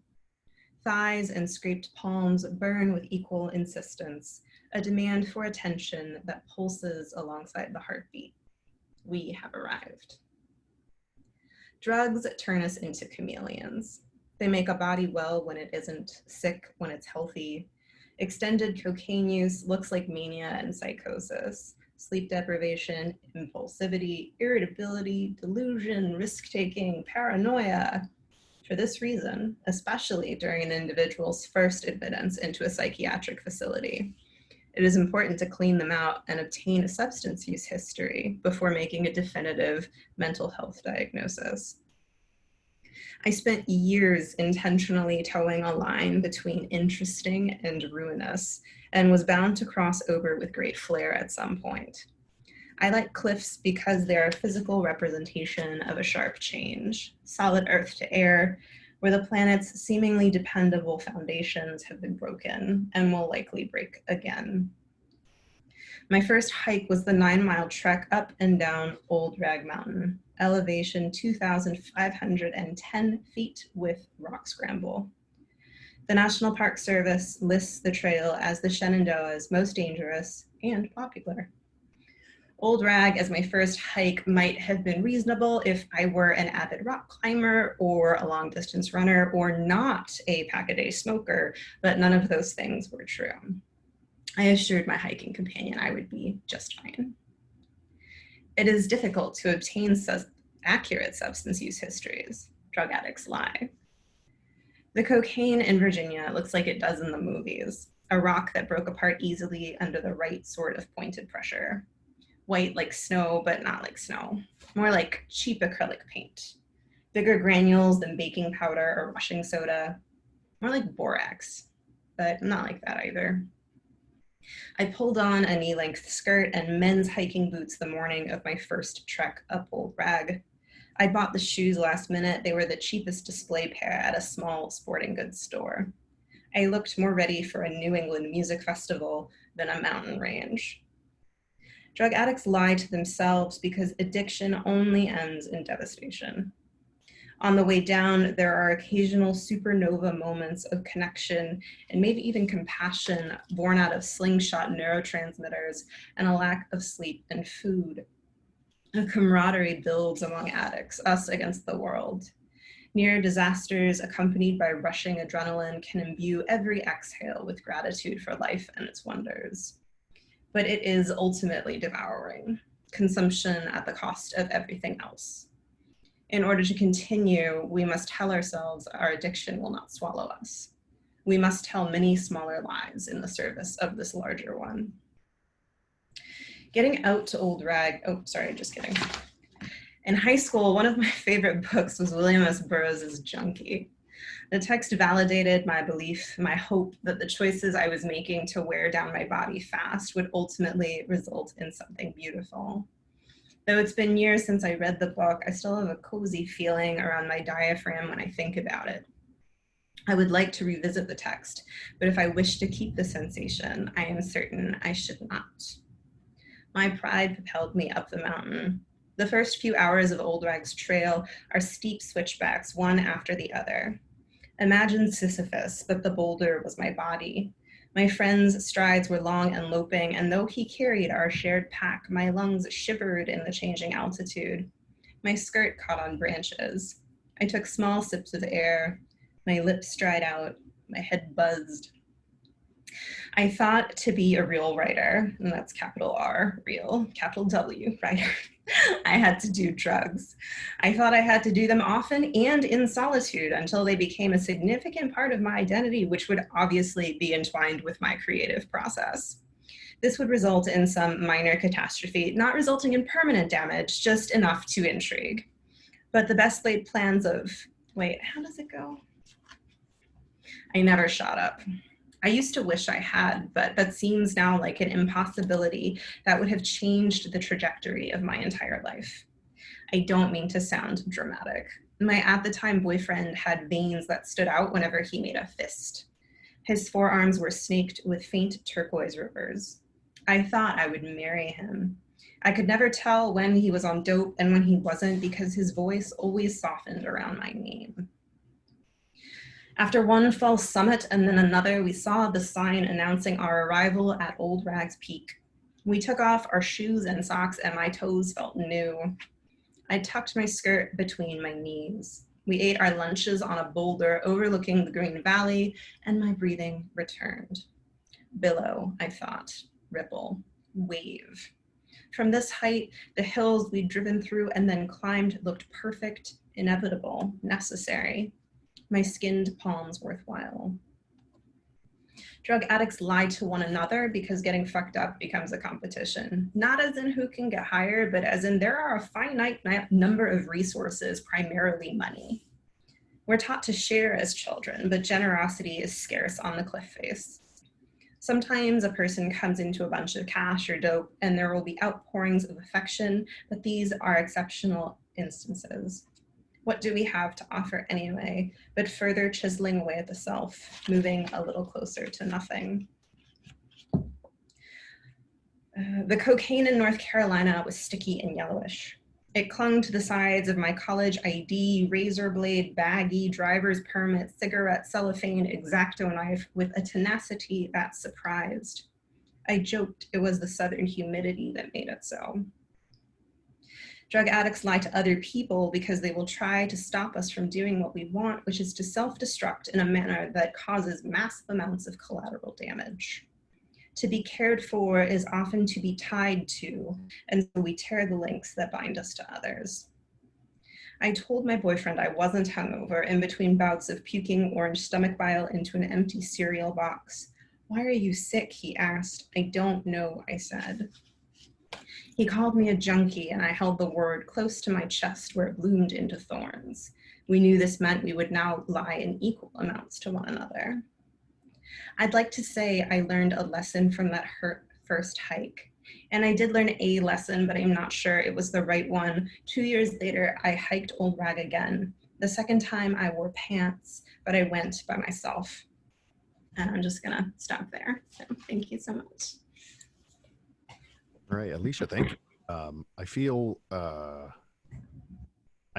S5: Thighs and scraped palms burn with equal insistence, a demand for attention that pulses alongside the heartbeat. We have arrived. Drugs turn us into chameleons. They make a body well when it isn't, sick when it's healthy. Extended cocaine use looks like mania and psychosis, sleep deprivation, impulsivity, irritability, delusion, risk-taking, paranoia. For this reason, especially during an individual's first admittance into a psychiatric facility, it is important to clean them out and obtain a substance use history before making a definitive mental health diagnosis. I spent years intentionally towing a line between interesting and ruinous, and was bound to cross over with great flair at some point. I like cliffs because they're a physical representation of a sharp change, solid earth to air, where the planet's seemingly dependable foundations have been broken and will likely break again. My first hike was the 9-mile trek up and down Old Rag Mountain, elevation 2,510 feet with rock scramble. The National Park Service lists the trail as the Shenandoah's most dangerous and popular. Old Rag as my first hike might have been reasonable if I were an avid rock climber or a long distance runner or not a pack-a-day smoker, but none of those things were true. I assured my hiking companion I would be just fine. It is difficult to obtain accurate substance use histories. Drug addicts lie. The cocaine in Virginia looks like it does in the movies, a rock that broke apart easily under the right sort of pointed pressure. White like snow, but not like snow. More like cheap acrylic paint. Bigger granules than baking powder or washing soda. More like borax, but not like that either. I pulled on a knee-length skirt and men's hiking boots the morning of my first trek up Old Rag. I bought the shoes last minute. They were the cheapest display pair at a small sporting goods store. I looked more ready for a New England music festival than a mountain range. Drug addicts lie to themselves because addiction only ends in devastation. On the way down, there are occasional supernova moments of connection and maybe even compassion born out of slingshot neurotransmitters and a lack of sleep and food. A camaraderie builds among addicts, us against the world. Near disasters accompanied by rushing adrenaline can imbue every exhale with gratitude for life and its wonders. But it is ultimately devouring, consumption at the cost of everything else. In order to continue, we must tell ourselves our addiction will not swallow us. We must tell many smaller lies in the service of this larger one. Getting out to old rag, oh, sorry, just kidding. In high school, one of my favorite books was William S. Burroughs' Junkie. The text validated my belief, my hope that the choices I was making to wear down my body fast would ultimately result in something beautiful. Though it's been years since I read the book, I still have a cozy feeling around my diaphragm when I think about it. I would like to revisit the text, but if I wish to keep the sensation, I am certain I should not. My pride propelled me up the mountain. The first few hours of Old Rag's trail are steep switchbacks, one after the other. Imagine Sisyphus, but the boulder was my body. My friend's strides were long and loping, and though he carried our shared pack, my lungs shivered in the changing altitude. My skirt caught on branches. I took small sips of air. My lips dried out. My head buzzed. I thought to be a real writer, and that's capital R, real, capital W, writer. I had to do drugs. I thought I had to do them often and in solitude until they became a significant part of my identity, which would obviously be entwined with my creative process. This would result in some minor catastrophe, not resulting in permanent damage, just enough to intrigue. But the best laid plans of, wait, how does it go? I never shot up. I used to wish I had, but that seems now like an impossibility that would have changed the trajectory of my entire life. I don't mean to sound dramatic. My at-the-time boyfriend had veins that stood out whenever he made a fist. His forearms were snaked with faint turquoise rivers. I thought I would marry him. I could never tell when he was on dope and when he wasn't because his voice always softened around my name. After one fell summit and then another, we saw the sign announcing our arrival at Old Rag's Peak. We took off our shoes and socks and my toes felt new. I tucked my skirt between my knees. We ate our lunches on a boulder overlooking the Green Valley and my breathing returned. Billow, I thought, ripple, wave. From this height, the hills we'd driven through and then climbed looked perfect, inevitable, necessary. My skinned palms worthwhile. Drug addicts lie to one another because getting fucked up becomes a competition. Not as in who can get higher, but as in there are a finite number of resources, primarily money. We're taught to share as children, but generosity is scarce on the cliff face. Sometimes a person comes into a bunch of cash or dope and there will be outpourings of affection, but these are exceptional instances. What do we have to offer anyway, but further chiseling away at the self, moving a little closer to nothing? The cocaine in North Carolina was sticky and yellowish. It clung to the sides of my college ID, razor blade, baggie, driver's permit, cigarette, cellophane, X-Acto knife with a tenacity that surprised. I joked it was the southern humidity that made it so. Drug addicts lie to other people because they will try to stop us from doing what we want, which is to self-destruct in a manner that causes massive amounts of collateral damage. To be cared for is often to be tied to, and so we tear the links that bind us to others. I told my boyfriend I wasn't hungover in between bouts of puking orange stomach bile into an empty cereal box. "Why are you sick?" he asked. "I don't know," I said. He called me a junkie, and I held the word close to my chest where it bloomed into thorns. We knew this meant we would now lie in equal amounts to one another. I'd like to say I learned a lesson from that first hike. And I did learn a lesson, but I'm not sure it was the right one. 2 years later, I hiked Old Rag again. The second time I wore pants, but I went by myself. And I'm just gonna stop there. So thank you so much.
S1: All right, Alysia, thank you. I feel I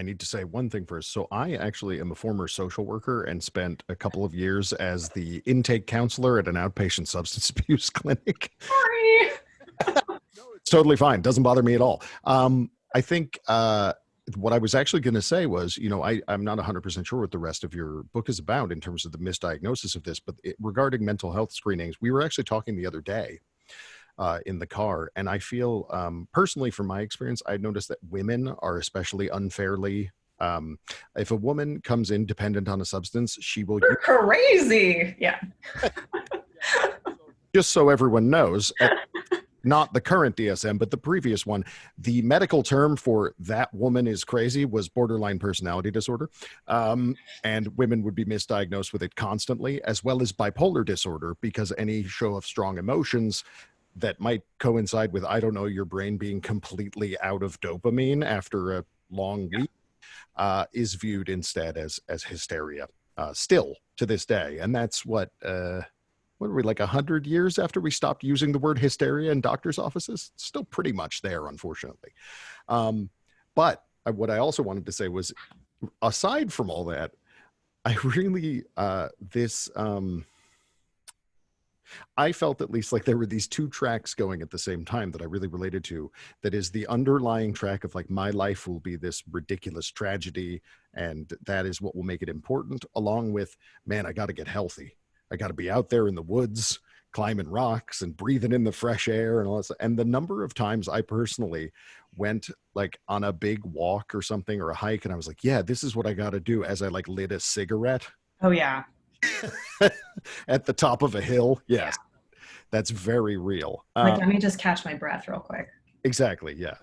S1: need to say one thing first. So I actually am a former social worker and spent a couple of years as the intake counselor at an outpatient substance abuse clinic.
S3: Sorry.
S1: No, it's totally fine. Doesn't bother me at all. I think what I was actually going to say was, I'm not 100% sure what the rest of your book is about in terms of the misdiagnosis of this, but regarding mental health screenings, we were actually talking the other day in the car. And I feel personally, from my experience, I noticed that women are especially unfairly. If a woman comes in dependent on a substance, she will.
S5: You're crazy. Yeah.
S1: Just so everyone knows, not the current DSM, but the previous one, the medical term for that woman is crazy was borderline personality disorder. And women would be misdiagnosed with it constantly, as well as bipolar disorder, because any show of strong emotions that might coincide with, I don't know, your brain being completely out of dopamine after a long week is viewed instead as hysteria, still to this day. And that's what are we, like 100 years after we stopped using the word hysteria in doctors' offices? It's still pretty much there, unfortunately. But what I also wanted to say was, aside from all that, I really, I felt at least like there were these two tracks going at the same time that I really related to. That is the underlying track of like, my life will be this ridiculous tragedy, and that is what will make it important, along with, man, I got to get healthy. I got to be out there in the woods, climbing rocks and breathing in the fresh air and all that. And the number of times I personally went like on a big walk or something, or a hike, and I was like, yeah, this is what I got to do, as I like lit a cigarette.
S5: Oh, yeah.
S1: At the top of a hill. Yes. Yeah. That's very real.
S5: Like, let me just catch my breath real quick.
S1: Exactly. Yeah.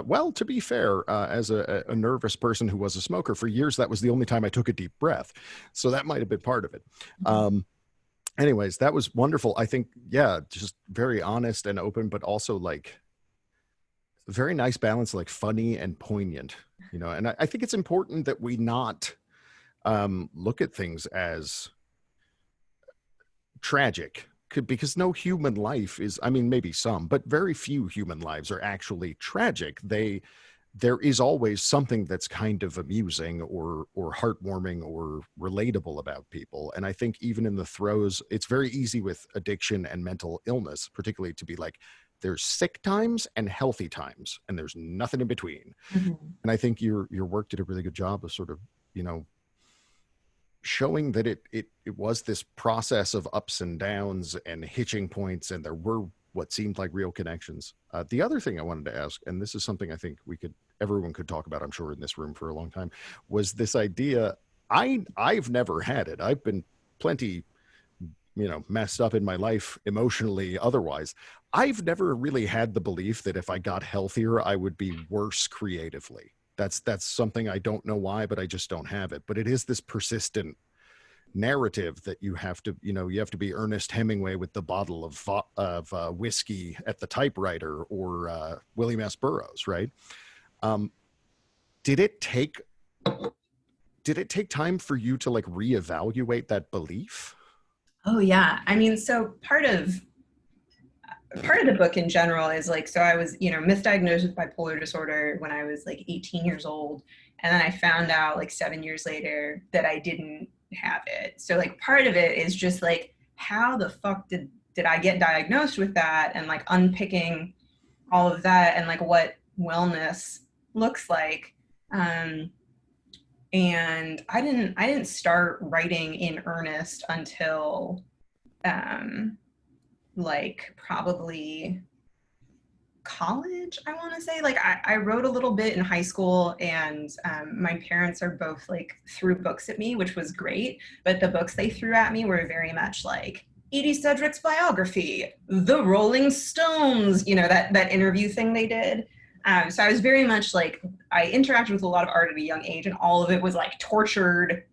S1: Well, to be fair, as a nervous person who was a smoker for years, that was the only time I took a deep breath. So that might have been part of it. Anyways, that was wonderful. I think, yeah, just very honest and open, but also like very nice balance, like funny and poignant, and I think it's important that we not look at things as tragic, because no human life is, I mean, maybe some, but very few human lives are actually tragic. There is always something that's kind of amusing or heartwarming or relatable about people. And I think even in the throes, it's very easy with addiction and mental illness, particularly, to be like, there's sick times and healthy times, and there's nothing in between. Mm-hmm. And I think your work did a really good job of sort of, showing that it was this process of ups and downs and hitching points, and there were what seemed like real connections. The other thing I wanted to ask, and this is something I think everyone could talk about, I'm sure, in this room for a long time, was this idea. I've never had it. I've been plenty, messed up in my life emotionally, otherwise. I've never really had the belief that if I got healthier, I would be worse creatively. That's something I don't know why, but I just don't have it. But it is this persistent narrative that you have to be Ernest Hemingway with the bottle of whiskey at the typewriter, or William S. Burroughs, right? Did it take time for you to like reevaluate that belief?
S5: Oh yeah. I mean, so part of the book in general is like, so I was, misdiagnosed with bipolar disorder when I was like 18 years old. And then I found out like 7 years later that I didn't have it. So like part of it is just like, how the fuck did I get diagnosed with that, and like unpicking all of that and like what wellness looks like. And I didn't start writing in earnest until like probably college, I want to say. Like I wrote a little bit in high school, and my parents are both like threw books at me, which was great, but the books they threw at me were very much like Edie Sedgwick's biography, The Rolling Stones, that interview thing they did. So I was very much like, I interacted with a lot of art at a young age, and all of it was like tortured,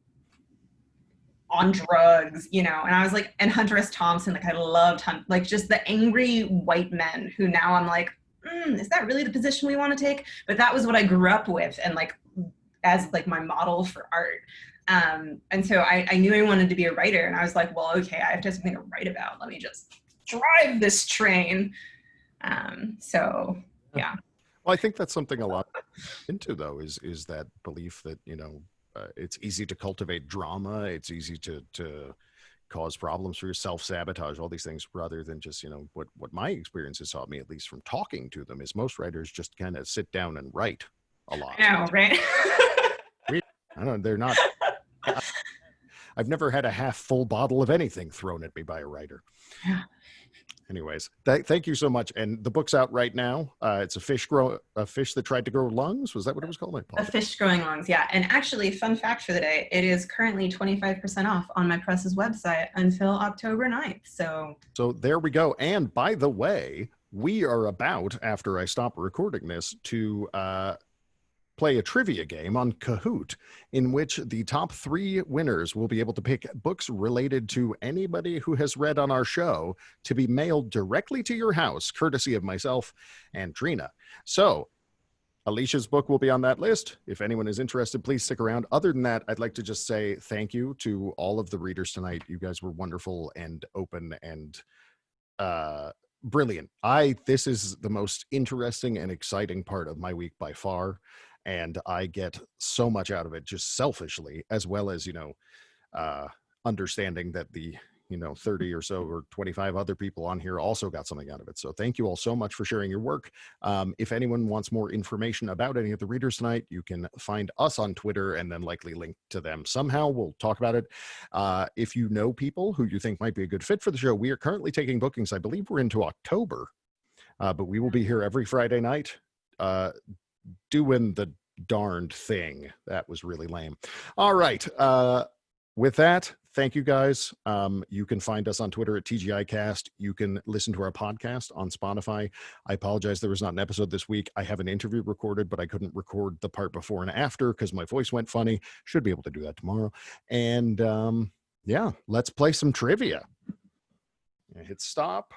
S5: on drugs, and I was like, and Hunter S. Thompson, like I loved like just the angry white men who now I'm like, is that really the position we want to take? But that was what I grew up with, and like as like my model for art. And so I knew I wanted to be a writer, and I was like, well, okay, I have to have something to write about. Let me just drive this train. So yeah.
S1: Well, I think that's something a lot into, though, is that belief that, it's easy to cultivate drama. It's easy to cause problems for yourself, sabotage, all these things, rather than just, what my experience has taught me, at least from talking to them, is most writers just kind of sit down and write. a lot.
S5: I know, right?
S1: I don't. They're not. I've never had a half full bottle of anything thrown at me by a writer.
S5: Yeah.
S1: Anyways, thank you so much. And the book's out right now. It's a fish that tried to grow lungs. Was that what it was called? I
S5: A
S1: apologize.
S5: fish growing lungs, yeah. And actually, fun fact for the day, it is currently 25% off on my press's website until October 9th. So
S1: there we go. And by the way, we are about, after I stop recording this, to play a trivia game on Kahoot, in which the top 3 winners will be able to pick books related to anybody who has read on our show to be mailed directly to your house, courtesy of myself and Trina. So Alicia's book will be on that list. If anyone is interested, please stick around. Other than that, I'd like to just say thank you to all of the readers tonight. You guys were wonderful and open and brilliant. This is the most interesting and exciting part of my week by far. And I get so much out of it just selfishly, as well as, understanding that the, 30 or so or 25 other people on here also got something out of it. So thank you all so much for sharing your work. If anyone wants more information about any of the readers tonight, you can find us on Twitter and then likely link to them somehow. We'll talk about it. If you know people who you think might be a good fit for the show, we are currently taking bookings. I believe we're into October, but we will be here every Friday night. Doing the darned thing. That was really lame. All right. With that, thank you guys. You can find us on Twitter at TGIcast. You can listen to our podcast on Spotify. I apologize there was not an episode this week. I have an interview recorded, but I couldn't record the part before and after because my voice went funny. Should be able to do that tomorrow. And yeah, let's play some trivia. Hit stop.